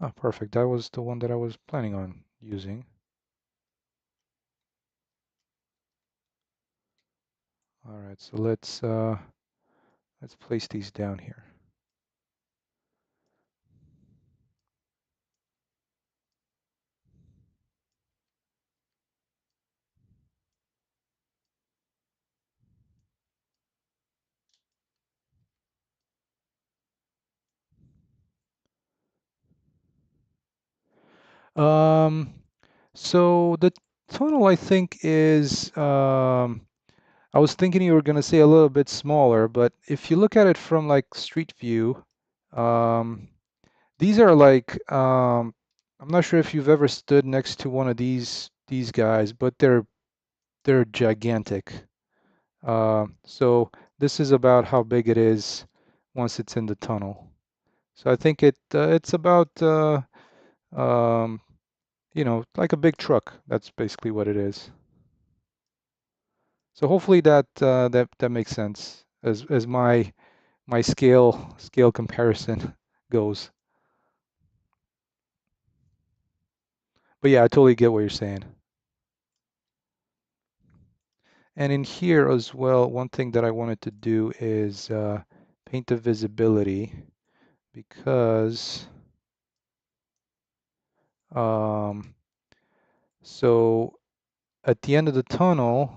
Speaker 1: Oh, perfect. That was the one that I was planning on using. All right, so let's place these down here. Um, so the tunnel I think is I was thinking you were going to say a little bit smaller, but if you look at it from like street view, um, these are like I'm not sure if you've ever stood next to one of these guys, but they're gigantic. So this is about how big it is once it's in the tunnel. So I think it's about um, like a big truck. That's basically what it is. So hopefully that makes sense as my scale comparison goes. But yeah, I totally get what you're saying. And in here as well, one thing that I wanted to do is paint the visibility because um, so at the end of the tunnel,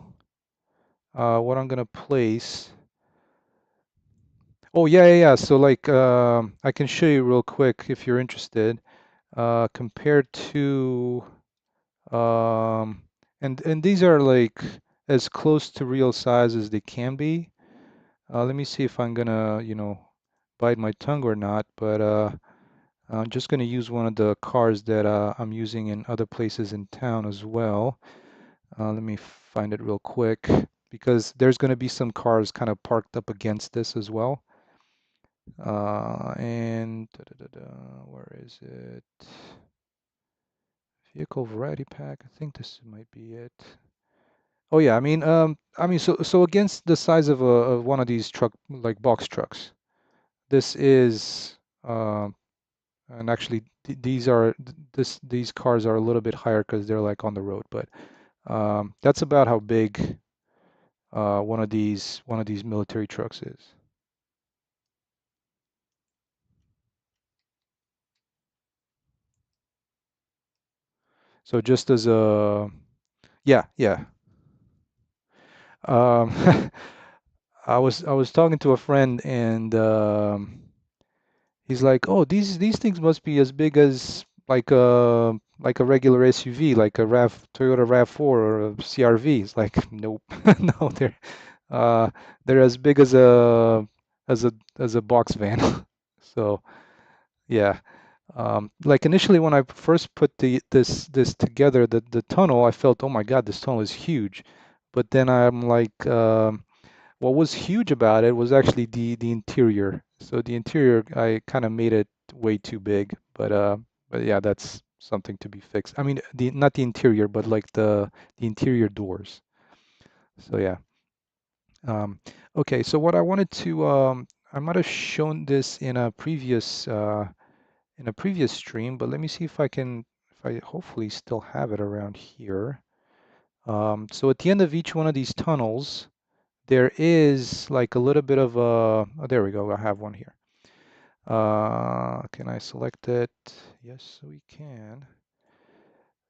Speaker 1: what I'm gonna place. Oh yeah, yeah, yeah. So like I can show you real quick if you're interested. Compared to and these are like as close to real size as they can be. Let me see if I'm gonna, bite my tongue or not, but I'm just gonna use one of the cars that I'm using in other places in town as well. Let me find it real quick because there's gonna be some cars kind of parked up against this as well. And where is it? Vehicle variety pack. I think this might be it. Oh yeah, so against the size of one of these truck like box trucks, this is and actually these are these cars are a little bit higher because they're like on the road, but that's about how big one of these military trucks is. So just as a yeah, yeah. Um, I was talking to a friend and he's like, "Oh, these things must be as big as like a regular SUV, like a Toyota RAV4 or a CRV." It's like, nope, no, uh they're as big as a box van. So yeah, like initially when I first put this together, the tunnel, I felt, oh my God, this tunnel is huge. But then I'm like, what was huge about it was actually the interior. So the interior, I kind of made it way too big, but yeah, that's something to be fixed. I mean, the not the interior, but like the interior doors. So yeah. Um, okay, so what I wanted to I might have shown this in a previous stream, but let me see if I can if I hopefully still have it around here. So at the end of each one of these tunnels, there is like a little bit of a, oh, there we go, I have one here. Can I select it? Yes, we can.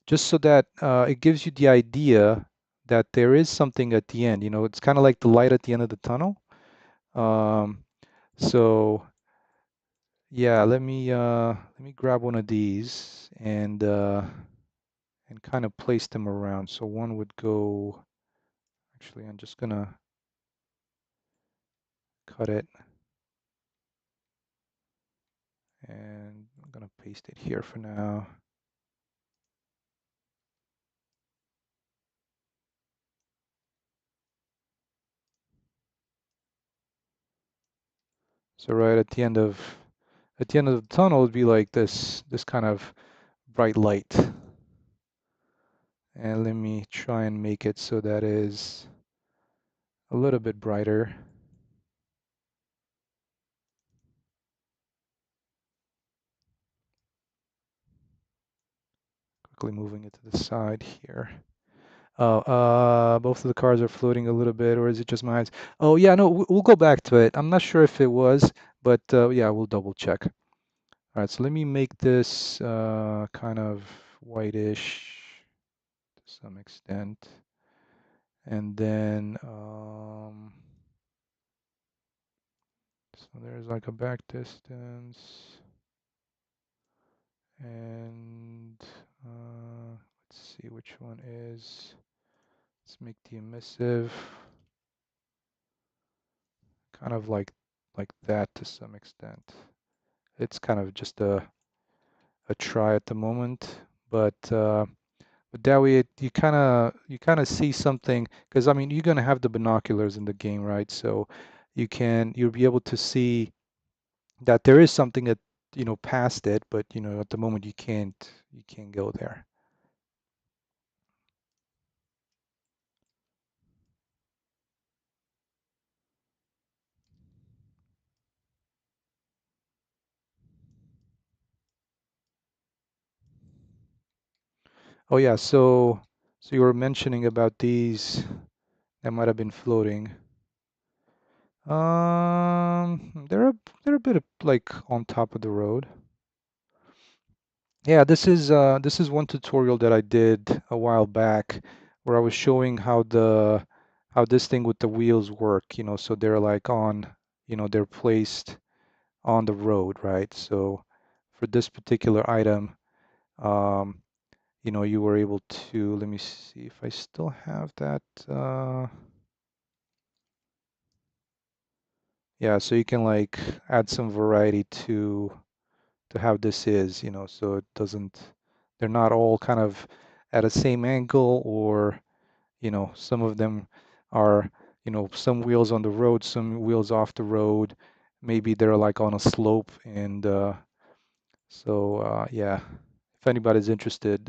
Speaker 1: Just so that it gives you the idea that there is something at the end. You know, it's kind of like the light at the end of the tunnel. Um, so yeah, let me grab one of these and kind of place them around. So one would go, actually, I'm just gonna cut it and I'm gonna paste it here for now. So right at the end of the tunnel would be like this kind of bright light. And let me try and make it so that is a little bit brighter. Quickly moving it to the side here. Oh, both of the cars are floating a little bit, or is it just my eyes? Oh, yeah, no, we'll go back to it. I'm not sure if it was, but yeah, we'll double check. All right, so let me make this kind of whitish to some extent. And then, so there's like a back distance. And let's see which one is. Let's make the emissive kind of like that to some extent. It's kind of just a try at the moment, but that way you kind of see something because I mean you're gonna have the binoculars in the game, right? So you'll be able to see that there is something that past it, but at the moment you can't go there. Oh yeah, so you were mentioning about these that might have been floating. They're a bit of, like on top of the road. Yeah, this is one tutorial that I did a while back where I was showing how this thing with the wheels work, so they're like on, they're placed on the road, right? So for this particular item, um, you were able to, let me see if I still have that. Yeah, so you can like add some variety to how this is, so it doesn't, they're not all kind of at a same angle or, some of them are, some wheels on the road, some wheels off the road. Maybe they're like on a slope and yeah, if anybody's interested,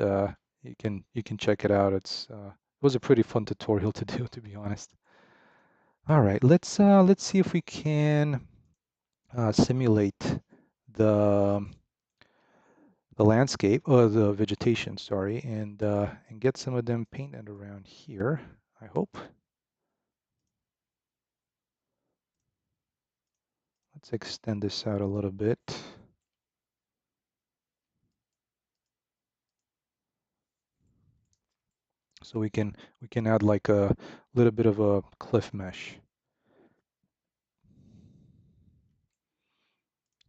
Speaker 1: you can check it out. It was a pretty fun tutorial to do, to be honest. All right, let's see if we can simulate the the landscape or the vegetation, sorry, and get some of them painted around here, I hope. Let's extend this out a little bit. So we can add like a little bit of a cliff mesh.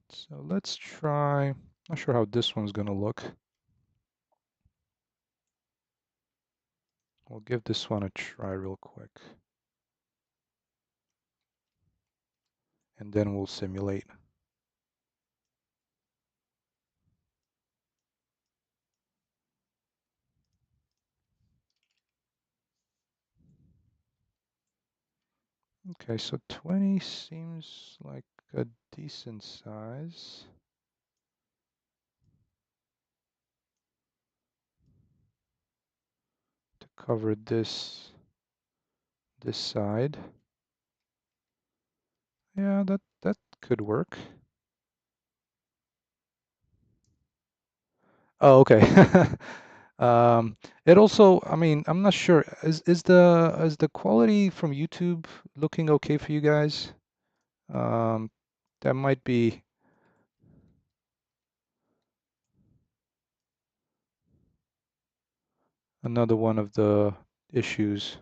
Speaker 1: So let's try, not sure how this one's gonna look. We'll give this one a try real quick. And then we'll simulate. Okay, so 20 seems like a decent size to cover this side. Yeah, that could work. Oh, okay. It also, I mean, I'm not sure. Is the quality from YouTube looking okay for you guys? Um, that might be another one of the issues.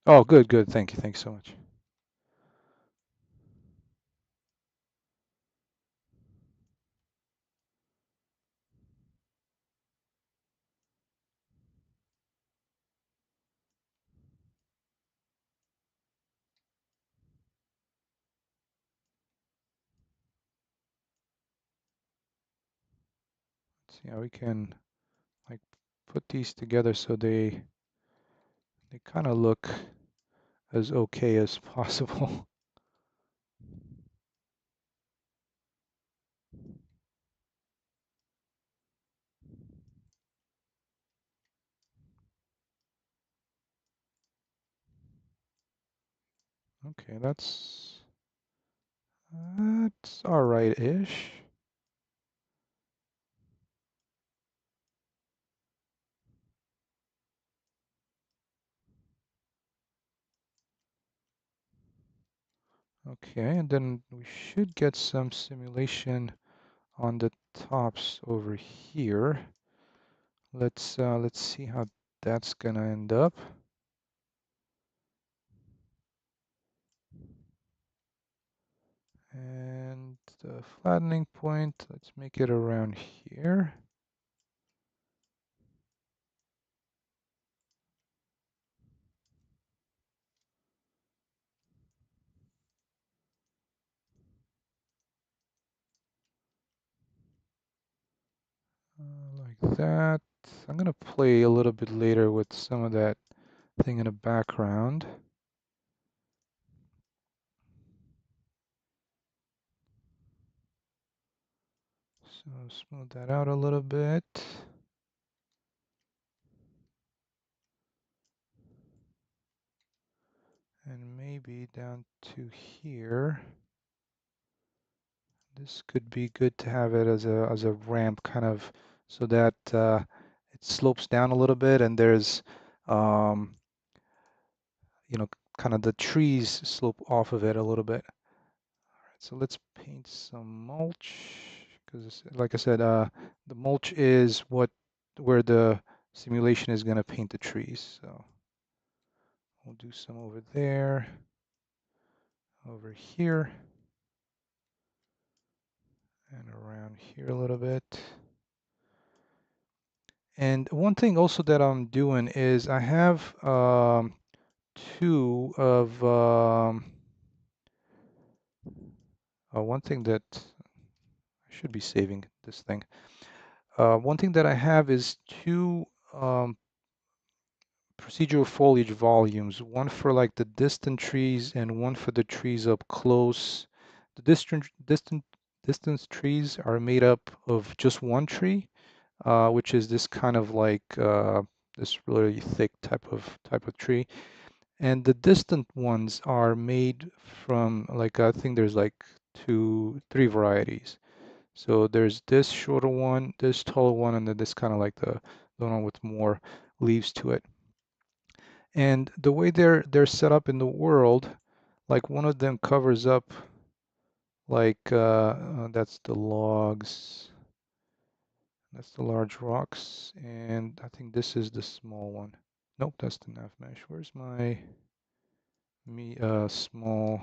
Speaker 1: Oh, good, good. Thank you. Thanks so much. Let's see how we can like put these together so they kind of look as okay as possible. Okay, that's all right-ish. Okay, and then we should get some simulation on the tops over here. Let's see how that's gonna end up. And the flattening point, let's make it around here. Like that. I'm gonna play a little bit later with some of that thing in the background. So smooth that out a little bit. And maybe down to here. This could be good to have it as a ramp kind of so that it slopes down a little bit and there's um, you know, kind of the trees slope off of it a little bit. All right, so let's paint some mulch because like I said, the mulch is where the simulation is going to paint the trees. So we'll do some over there, over here, and around here a little bit. And one thing also that I'm doing is I have two of one thing that I should be saving this thing. One thing that I have is two procedural foliage volumes, one for like the distant trees and one for the trees up close. The distance trees are made up of just one tree, which is this kind of like this really thick type of tree. And the distant ones are made from like I think there's like three varieties. So there's this shorter one, this taller one, and then this kind of like the one with more leaves to it. And the way they're set up in the world, like one of them covers up like that's the logs, that's the large rocks, and I think this is the small one. Nope, that's the nav mesh. Where's my small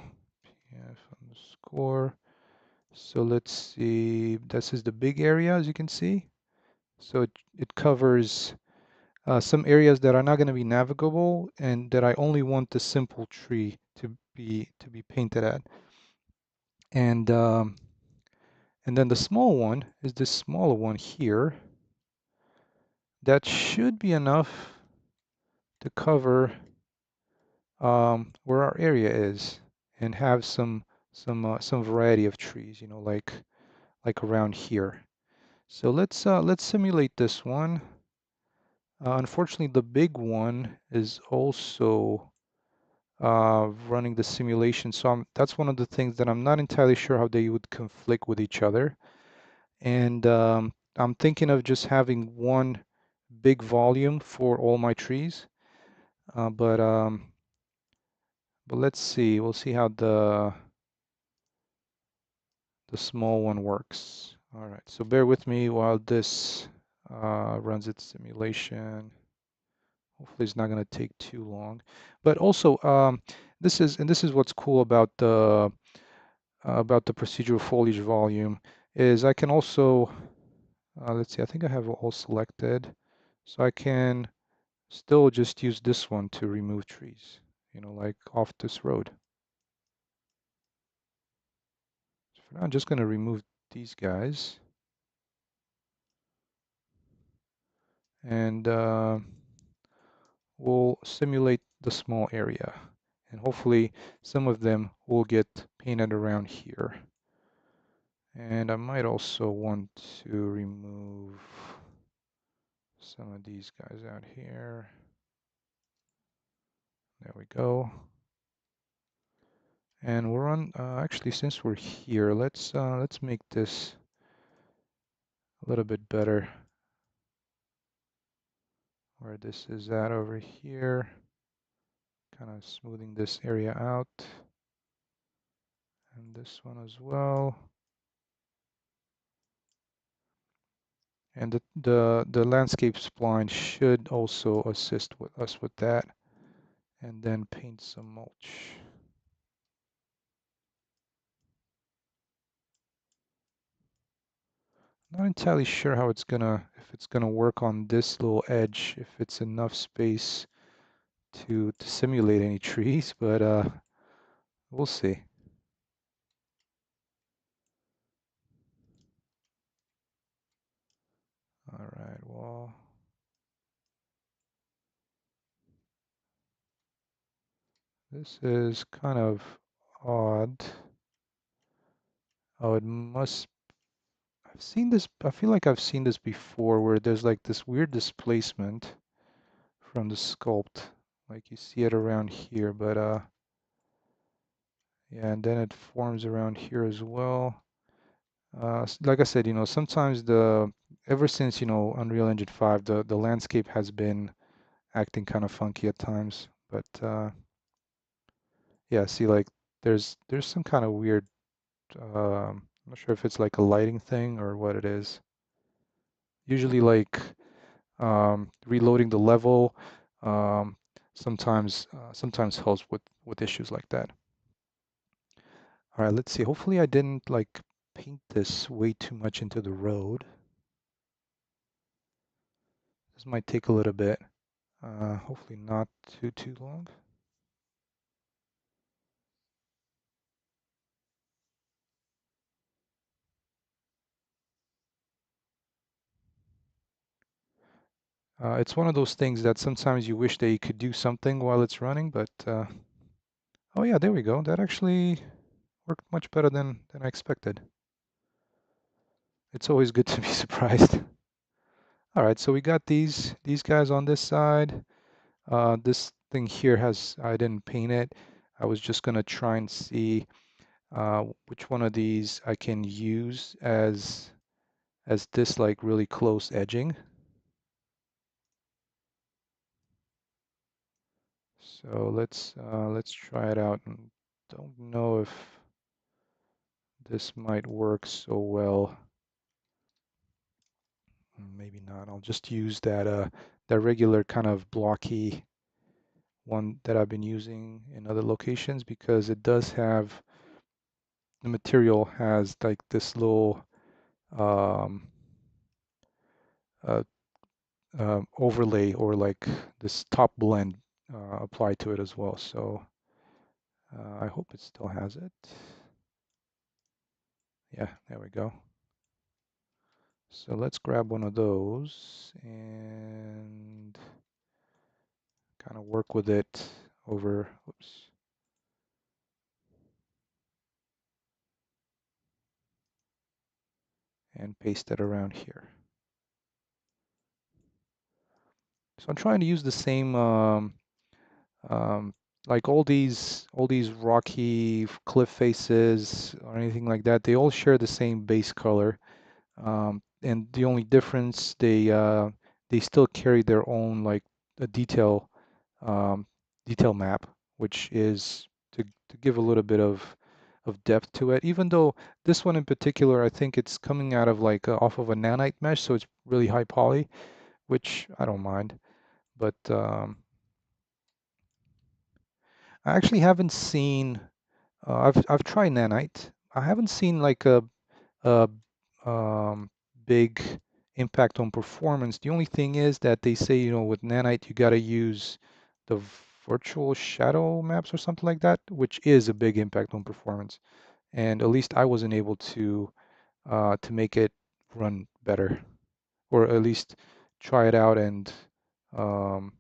Speaker 1: pf underscore? So let's see. This is the big area, as you can see. So it covers some areas that are not going to be navigable and that I only want the simple tree to be painted at. And and then the small one is this smaller one here. That should be enough to cover where our area is and have some variety of trees, you know, like around here. So let's simulate this one. Unfortunately, the big one is also running the simulation. So that's one of the things that I'm not entirely sure how they would conflict with each other. And I'm thinking of just having one big volume for all my trees. Uh, but um, but let's see. We'll see how the small one works. All right. So bear with me while this runs its simulation. Hopefully, it's not going to take too long. But also, this is what's cool about the procedural foliage volume is I can also, let's see, I think I have all selected. So I can still just use this one to remove trees, you know, like off this road. So for now, I'm just going to remove these guys. And we'll simulate the small area. And hopefully some of them will get painted around here. And I might also want to remove some of these guys out here. There we go. And we're on, actually, since we're here, let's make this a little bit better. Where this is at over here. Kind of smoothing this area out. And this one as well. And the landscape spline should also assist with us with that. And then paint some mulch. Not entirely sure how it's gonna, if it's gonna work on this little edge, if it's enough space to simulate any trees, but we'll see. All right, well, this is kind of odd. Oh, it must, I've seen this, I feel like I've seen this before where there's like this weird displacement from the sculpt. Like you see it around here, but yeah, and then it forms around here as well. Like I said, you know, sometimes ever since, you know, Unreal Engine 5, the landscape has been acting kind of funky at times. But yeah, see, like there's some kind of weird, I'm not sure if it's like a lighting thing or what it is. Usually like reloading the level um, sometimes helps with issues like that. All right, let's see. Hopefully I didn't like paint this way too much into the road. This might take a little bit. Hopefully not too long. It's one of those things that sometimes you wish that you could do something while it's running, but oh yeah, there we go. That actually worked much better than I expected. It's always good to be surprised. All right, so we got these guys on this side. This thing here I didn't paint it. I was just gonna try and see which one of these I can use as this like really close edging. So let's try it out. And don't know if this might work so well. Maybe not. I'll just use that regular kind of blocky one that I've been using in other locations because it does have the material has like this little um, uh, overlay or like this top blend applied to it as well. So I hope it still has it. Yeah, there we go. So let's grab one of those and kind of work with it over, oops, and paste it around here. So I'm trying to use the same, um, like all these rocky cliff faces or anything like that. They all share the same base color, and the only difference they still carry their own like a um, detail map, which is to give a little bit of depth to it. Even though this one in particular, I think it's coming out of like off of a nanite mesh, so it's really high poly, which I don't mind. But I actually haven't seen. I've tried nanite. I haven't seen like a big impact on performance. The only thing is that they say, with nanite, you got to use the virtual shadow maps or something like that, which is a big impact on performance. And at least I wasn't able to make it run better, or at least try it out and um,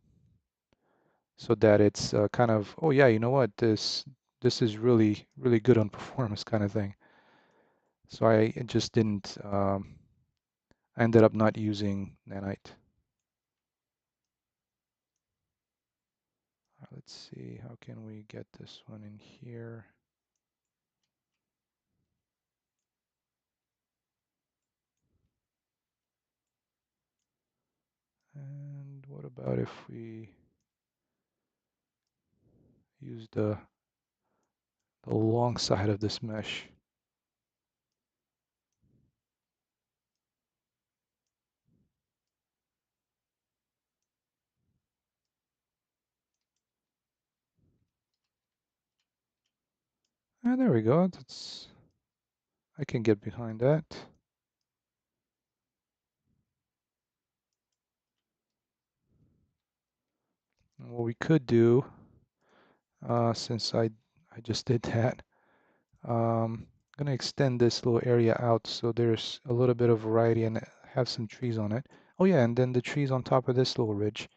Speaker 1: so that it's kind of, oh yeah, you know what, this is really really good on performance kind of thing. So I just didn't. I ended up not using nanite. Let's see, how can we get this one in here? And what about if we use the long side of this mesh? And there we go. I can get behind that. And what we could do, since I just did that, I'm gonna extend this little area out so there's a little bit of variety and have some trees on it. Oh yeah, and then the trees on top of this little ridge,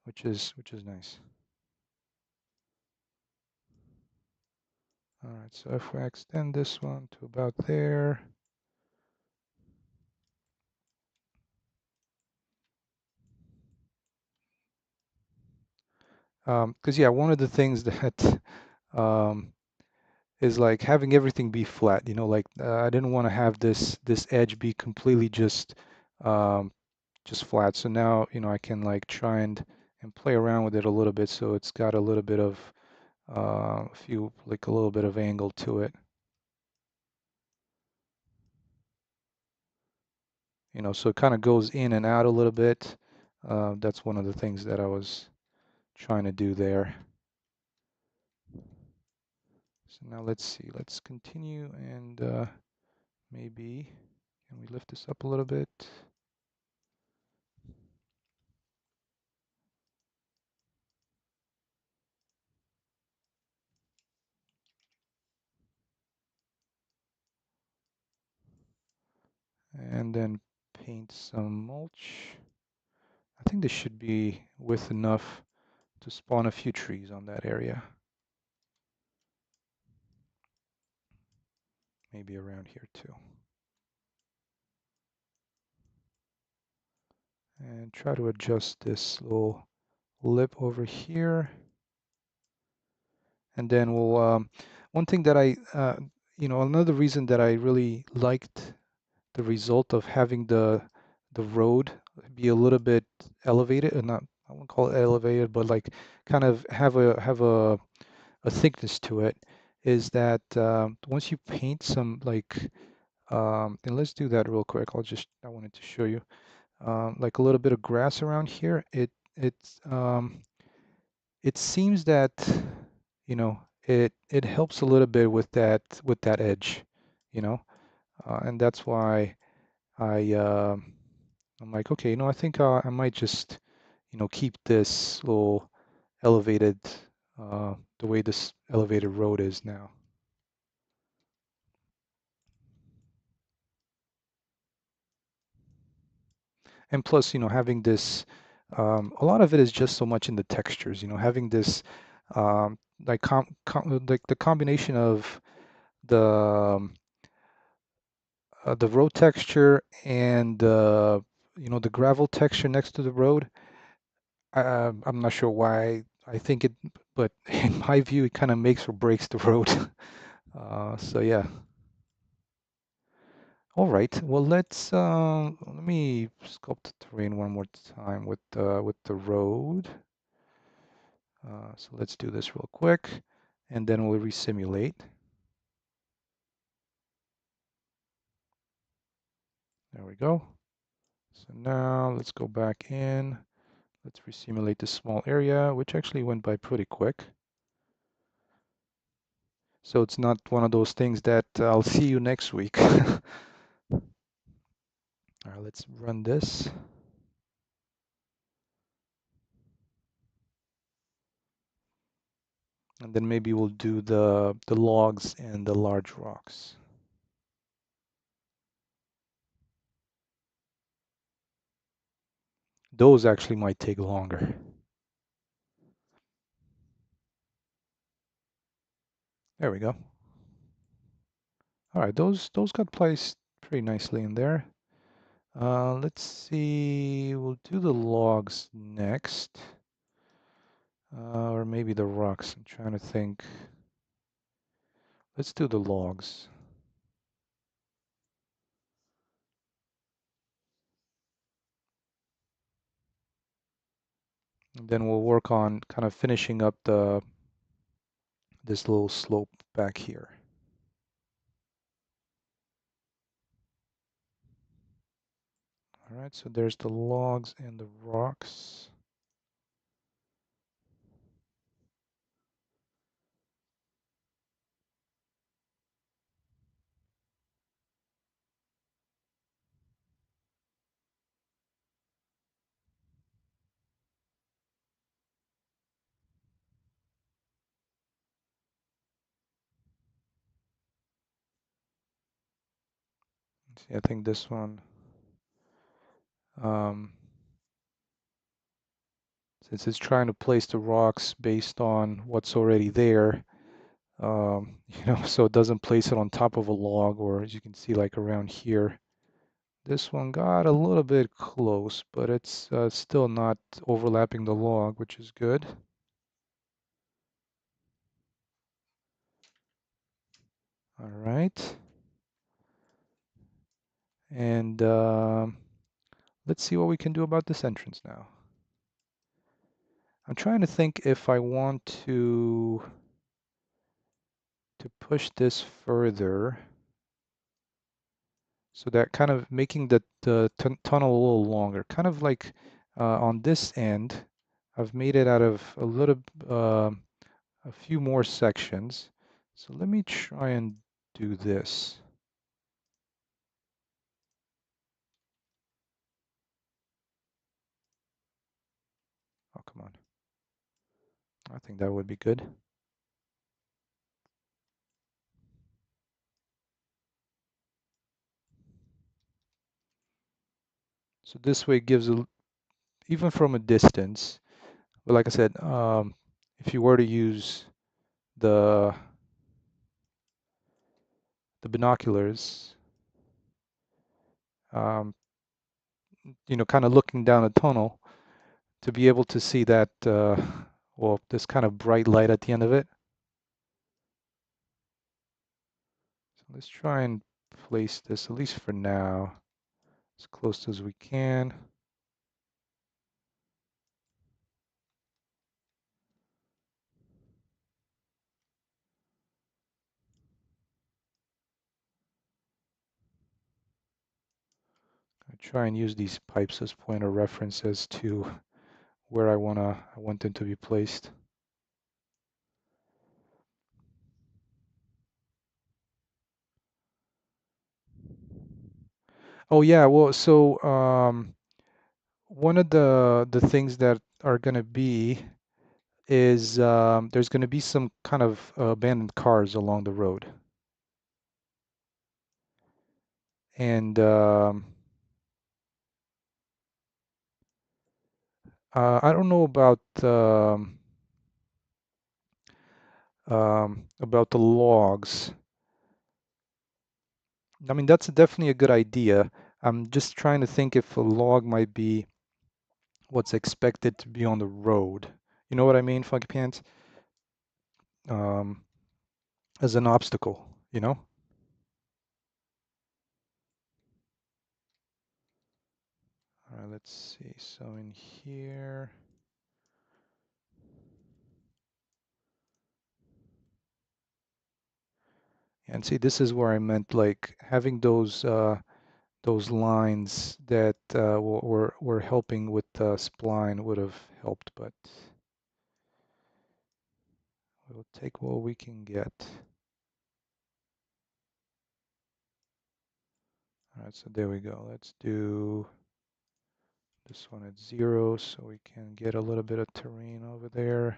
Speaker 1: which is nice. All right, so if we extend this one to about there, because yeah, one of the things that um, is like having everything be flat. Like I didn't want to have this edge be completely um, just flat. So now I can like try and play around with it a little bit, so it's got a little bit of a little bit of angle to it. So it kind of goes in and out a little bit. That's one of the things that I was trying to do there. So now let's see, let's continue and maybe can we lift this up a little bit? And then paint some mulch. I think this should be width enough to spawn a few trees on that area. Maybe around here too. And try to adjust this little lip over here. And then one thing that another reason that I really liked the result of having the road be a little bit elevated, and not, I wouldn't call it elevated, but like kind of have a thickness to it, is that once you paint some like and let's do that real quick. I wanted to show you like a little bit of grass around here. It seems that it helps a little bit with that edge, you know, and that's why I I'm like, okay, I think I might just, keep this little elevated, the way this elevated road is now. And plus, having this, a lot of it is just so much in the textures, having this, like like the combination of the road texture and the gravel texture next to the road. I'm not sure why I think it, but in my view, it kind of makes or breaks the road. So yeah. All right. Well, let me sculpt the terrain one more time with the road. So let's do this real quick, and then we'll resimulate. There we go. So now let's go back in. Let's resimulate this small area, which actually went by pretty quick. So it's not one of those things that I'll see you next week. All right, let's run this. And then maybe we'll do the logs and the large rocks. Those actually might take longer. There we go. All right, those got placed pretty nicely in there. Let's see, we'll do the logs next. Or maybe the rocks. I'm trying to think. Let's do the logs. And then we'll work on kind of finishing up this little slope back here. All right, so there's the logs and the rocks. See, I think this one, um, since it's trying to place the rocks based on what's already there, so it doesn't place it on top of a log, or as you can see, like around here. This one got a little bit close, but it's still not overlapping the log, which is good. All right. And let's see what we can do about this entrance now. I'm trying to think if I want to push this further, so that kind of making the tunnel a little longer, kind of like on this end, I've made it out of a few more sections. So let me try and do this. Oh, come on. I think that would be good. So this way it gives even from a distance, but like I said, if you were to use the binoculars, um, kind of looking down the tunnel to be able to see that, well, this kind of bright light at the end of it. So let's try and place this, at least for now, as close as we can. I try and use these pipes as point of references to where I want them to be placed. Oh yeah, well, so one of the things that are going to be is there's going to be some kind of abandoned cars along the road. And I don't know about the logs. I mean, that's definitely a good idea. I'm just trying to think if a log might be what's expected to be on the road. You know what I mean, Funky Pants? Um, as an obstacle, you know? All right, let's see. So in here, and see, this is where I meant like having those lines that were helping with the spline would have helped, but we'll take what we can get. All right, so there we go. Let's do this one at 0 so we can get a little bit of terrain over there.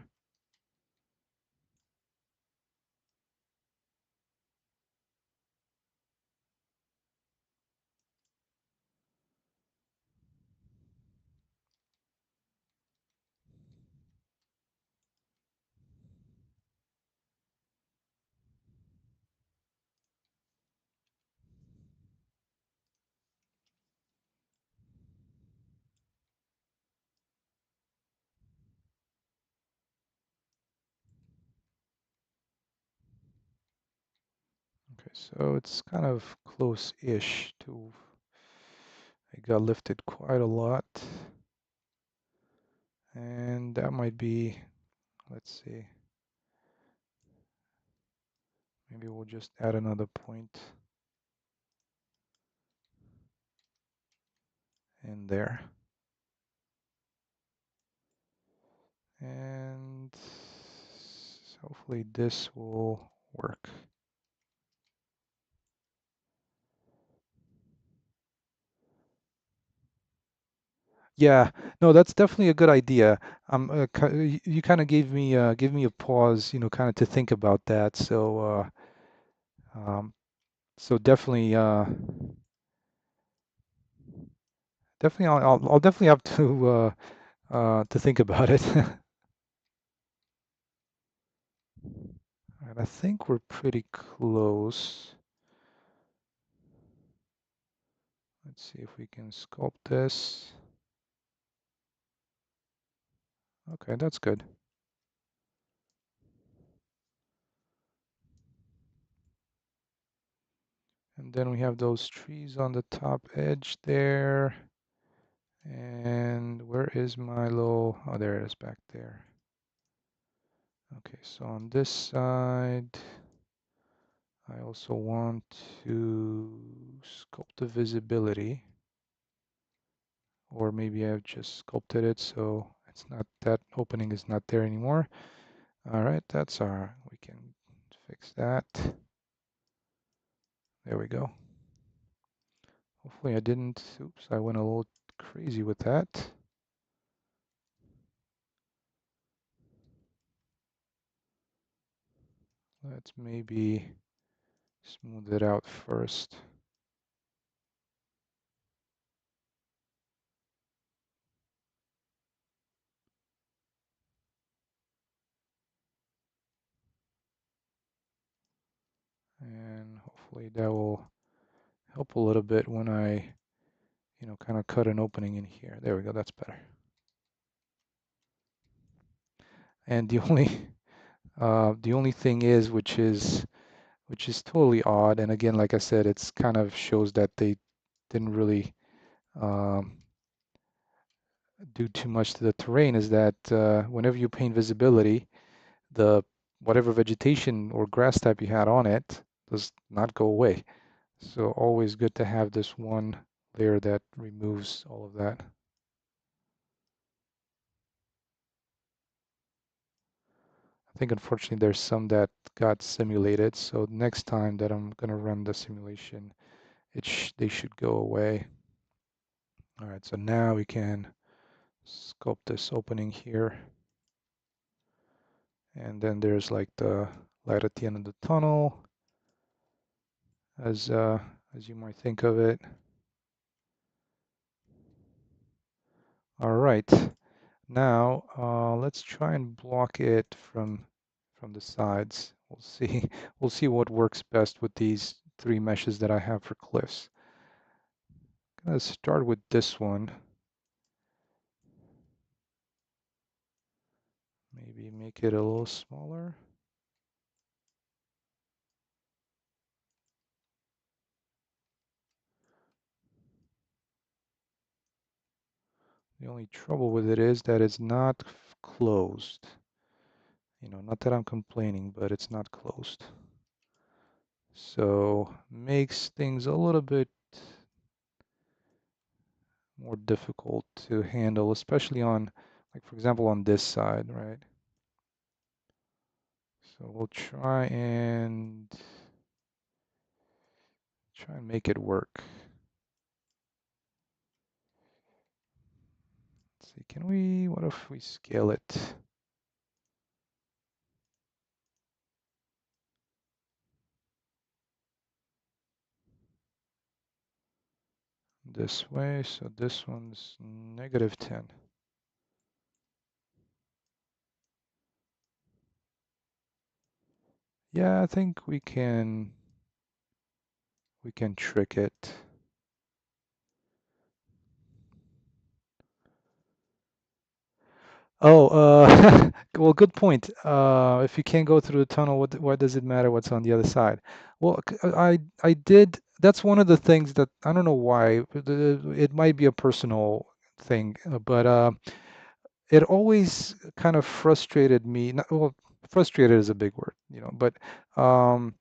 Speaker 1: Okay, so it's kind of close-ish to, it got lifted quite a lot. And that might be, let's see, maybe we'll just add another point in there. And hopefully this will work. Yeah, no, that's definitely a good idea. You kind of gave me a pause, kind of to think about that. Um, so definitely, definitely, I'll definitely have to think about it. And I think we're pretty close. Let's see if we can sculpt this. Okay, that's good. And then we have those trees on the top edge there. And where is my little, oh, there it is back there. Okay, so on this side, I also want to sculpt the visibility, or maybe I've just sculpted it so it's not, that opening is not there anymore. All right, we can fix that. There we go. Hopefully I didn't, oops, I went a little crazy with that. Let's maybe smooth it out first. And hopefully that will help a little bit when I, kind of cut an opening in here. There we go, that's better. And the only thing is, which is totally odd, and again, like I said, it's kind of shows that they didn't really um, do too much to the terrain, is that whenever you paint visibility, the whatever vegetation or grass type you had on it does not go away. So always good to have this one layer that removes all of that. I think unfortunately there's some that got simulated, so next time that I'm gonna run the simulation, they should go away. All right, so now we can sculpt this opening here. And then there's like the light at the end of the tunnel, as you might think of it. All right. Now let's try and block it from the sides. We'll see. We'll see what works best with these three meshes that I have for cliffs. I'm gonna start with this one. Maybe make it a little smaller. The only trouble with it is that it's not closed. You know, not that I'm complaining, but it's not closed. So makes things a little bit more difficult to handle, especially on, like for example, on this side, right? So we'll try and make it work. Let's see, what if we scale it this way? So this one's -10. Yeah, I think we can trick it. Oh, well, good point. If you can't go through the tunnel, why does it matter what's on the other side? Well, I did. That's one of the things that I don't know why. It might be a personal thing, but it always kind of frustrated me. Well, frustrated is a big word, you know. But um,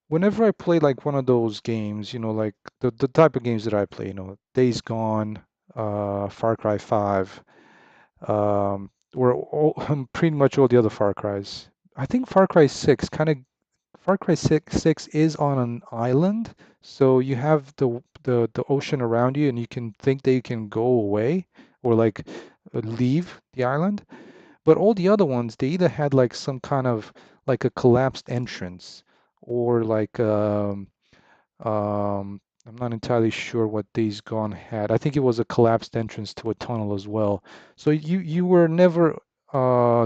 Speaker 1: whenever I play like one of those games, you know, like the type of games that I play, you know, Days Gone, Far Cry 5. Or all, pretty much all the other Far Cries. I think Far Cry 6 is on an island, so you have the ocean around you, and you can think that you can go away or like leave the island. But all the other ones, they either had like some kind of like a collapsed entrance or like I'm not entirely sure what Days Gone had. I think it was a collapsed entrance to a tunnel as well. So you were never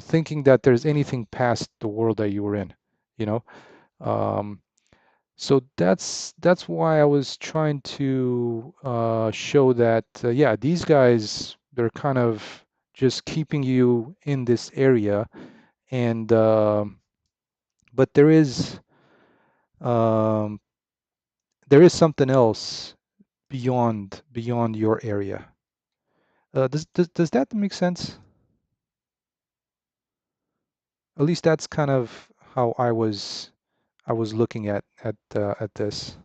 Speaker 1: thinking that there's anything past the world that you were in, you know? Um, so that's why I was trying to show that yeah, these guys, they're kind of just keeping you in this area, and but um, there is something else beyond your area. Does that make sense? At least that's kind of how I was looking at this.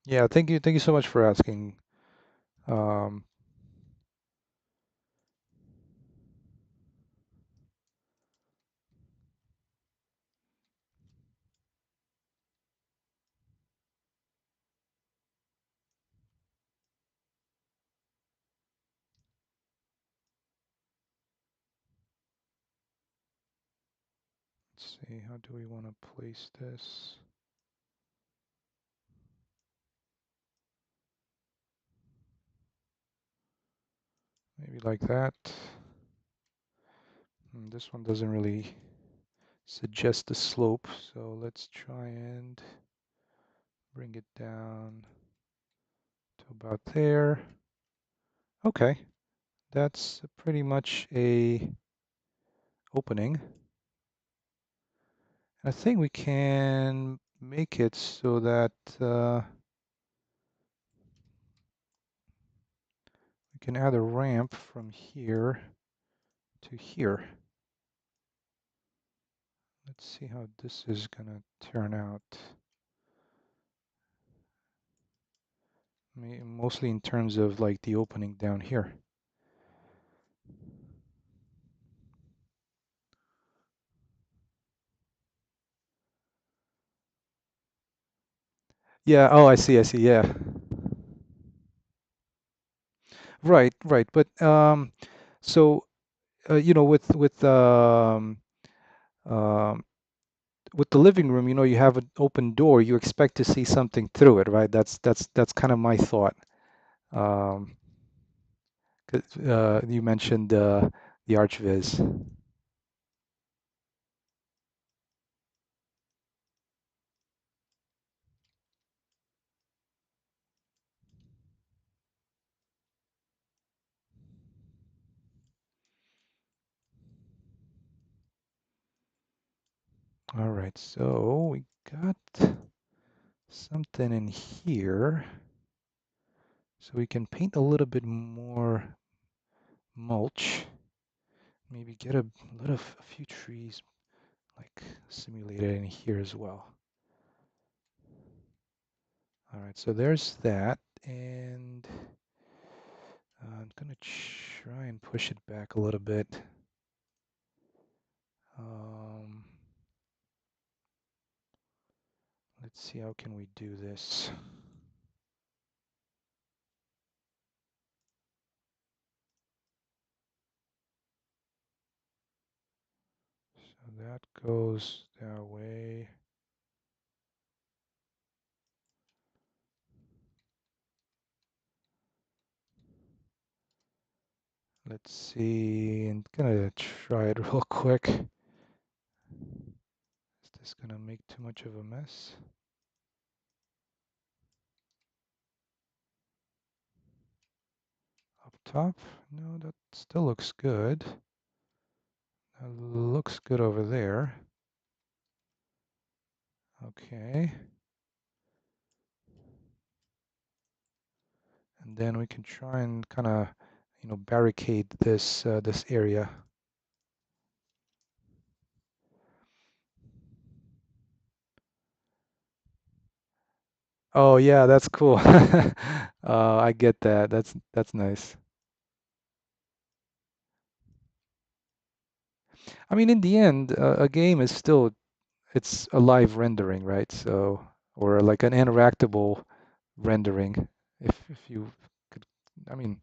Speaker 1: Yeah, thank you so much for asking. Um, let's see, how do we want to place this? Maybe like that. This one doesn't really suggest the slope, so let's try and bring it down to about there. Okay, that's pretty much a opening. I think we can make it so that we can add a ramp from here to here. Let's see how this is gonna turn out. Mostly in terms of like the opening down here. Yeah, oh, I see, yeah. Right, right. But so you know, um, with the living room, you know, you have an open door, you expect to see something through it, right? That's kind of my thought. Um, 'Cause, you mentioned the ArchViz. All right, so we got something in here. So we can paint a little bit more mulch. Maybe get a few trees like simulated in here as well. All right, so there's that, and I'm gonna try and push it back a little bit. Um, let's see, how can we do this? So that goes that way. Let's see, I'm gonna try it real quick. Is this gonna make too much of a mess? Up top? No, that still looks good. That looks good over there. Okay. And then we can try and kind of, you know, barricade this area. Oh yeah, that's cool. I get that. That's nice. I mean, in the end, a game is still it's a live rendering, right? So, or like an interactable rendering, if you could. I mean,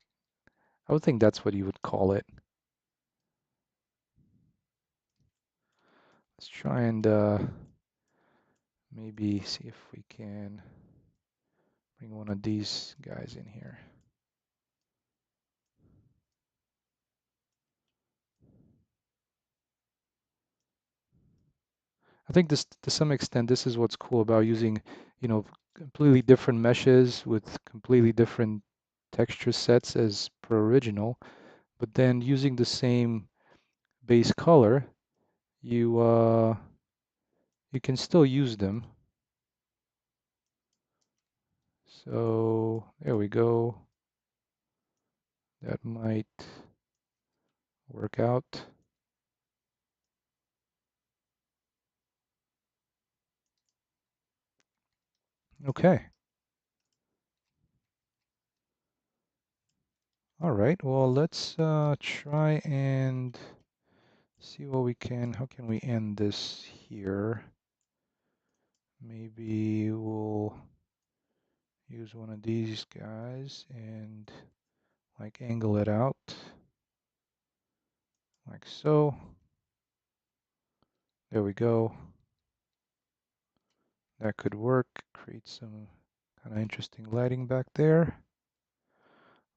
Speaker 1: I would think that's what you would call it. Let's try and maybe see if we can bring one of these guys in here. I think this, to some extent, this is what's cool about using, you know, completely different meshes with completely different texture sets as per original, but then using the same base color, you you can still use them. So there we go. That might work out. Okay. All right. Well, let's try and see what we can. How can we end this here? Maybe we'll use one of these guys and like angle it out like so. There we go. That could work. Create some kind of interesting lighting back there.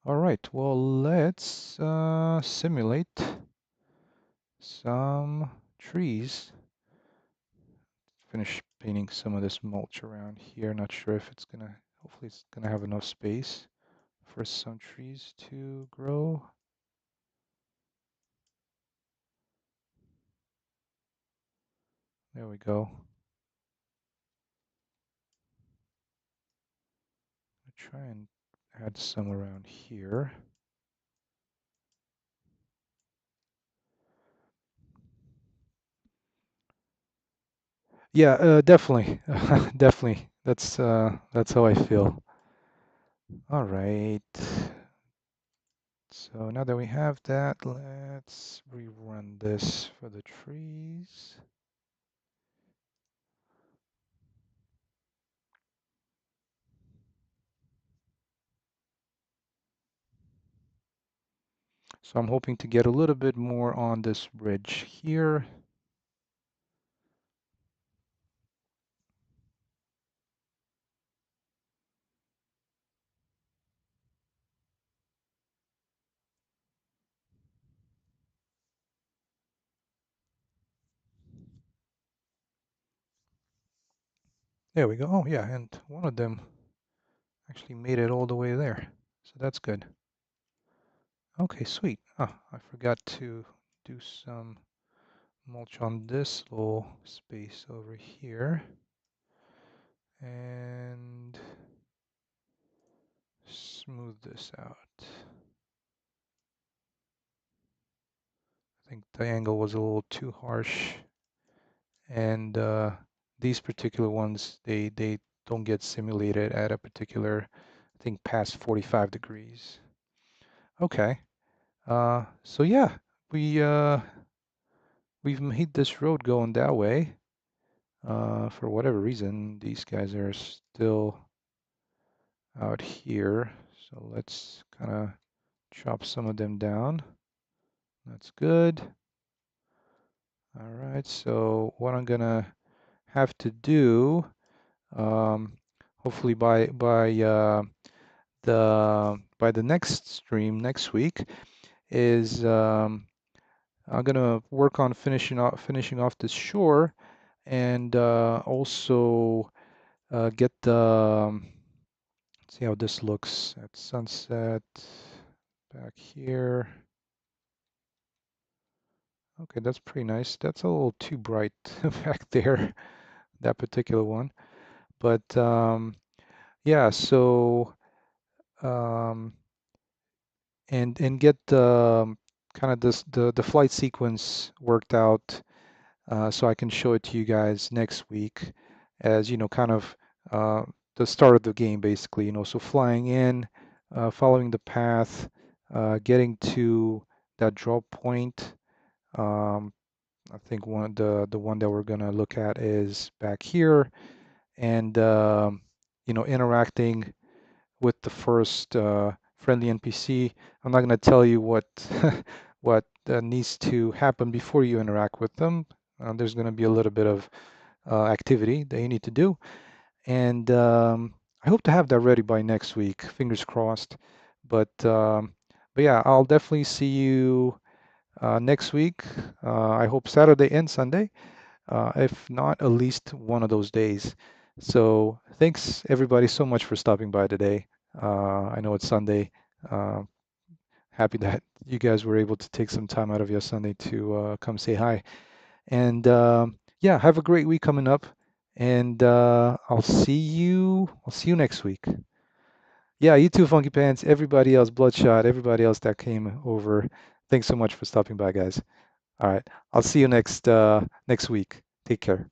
Speaker 1: All right, well, let's simulate some trees. Finish painting some of this mulch around here. Not sure if it's gonna, hopefully it's gonna have enough space for some trees to grow. There we go. I'll try and add some around here. Yeah, definitely, definitely. That's how I feel. All right. So now that we have that, let's rerun this for the trees. So I'm hoping to get a little bit more on this ridge here. There we go. Oh yeah, and one of them actually made it all the way there. So that's good. Okay, sweet. Ah, I forgot to do some mulch on this little space over here. And smooth this out. I think the angle was a little too harsh. And these particular ones, they don't get simulated at a particular, I think, past 45 degrees. Okay. So yeah, we've made this road going that way. For whatever reason, these guys are still out here. So let's kind of chop some of them down. That's good. All right, so what I'm gonna have to do, um, hopefully by the next stream next week, is I'm gonna work on finishing off this shore, and also get the see how this looks at sunset back here. Okay, that's pretty nice. That's a little too bright back there, that particular one. But yeah, so um, and get kind of the flight sequence worked out, so I can show it to you guys next week, as you know, kind of uh, the start of the game, basically. You know, so flying in, following the path, getting to that drop point. Um, I think the one that we're gonna look at is back here, and you know, interacting with the first friendly NPC. I'm not going to tell you what what needs to happen before you interact with them. There's going to be a little bit of activity that you need to do, and I hope to have that ready by next week. Fingers crossed. But um, but yeah, I'll definitely see you next week. I hope Saturday and Sunday. If not, at least one of those days. So thanks everybody so much for stopping by today. I know it's Sunday. Uh, Happy that you guys were able to take some time out of your Sunday to come say hi. And yeah, have a great week coming up. And I'll see you next week. Yeah, you too, Funky Pants. Everybody else, Bloodshot, everybody else that came over. Thanks so much for stopping by, guys. All right, I'll see you next week. Take care.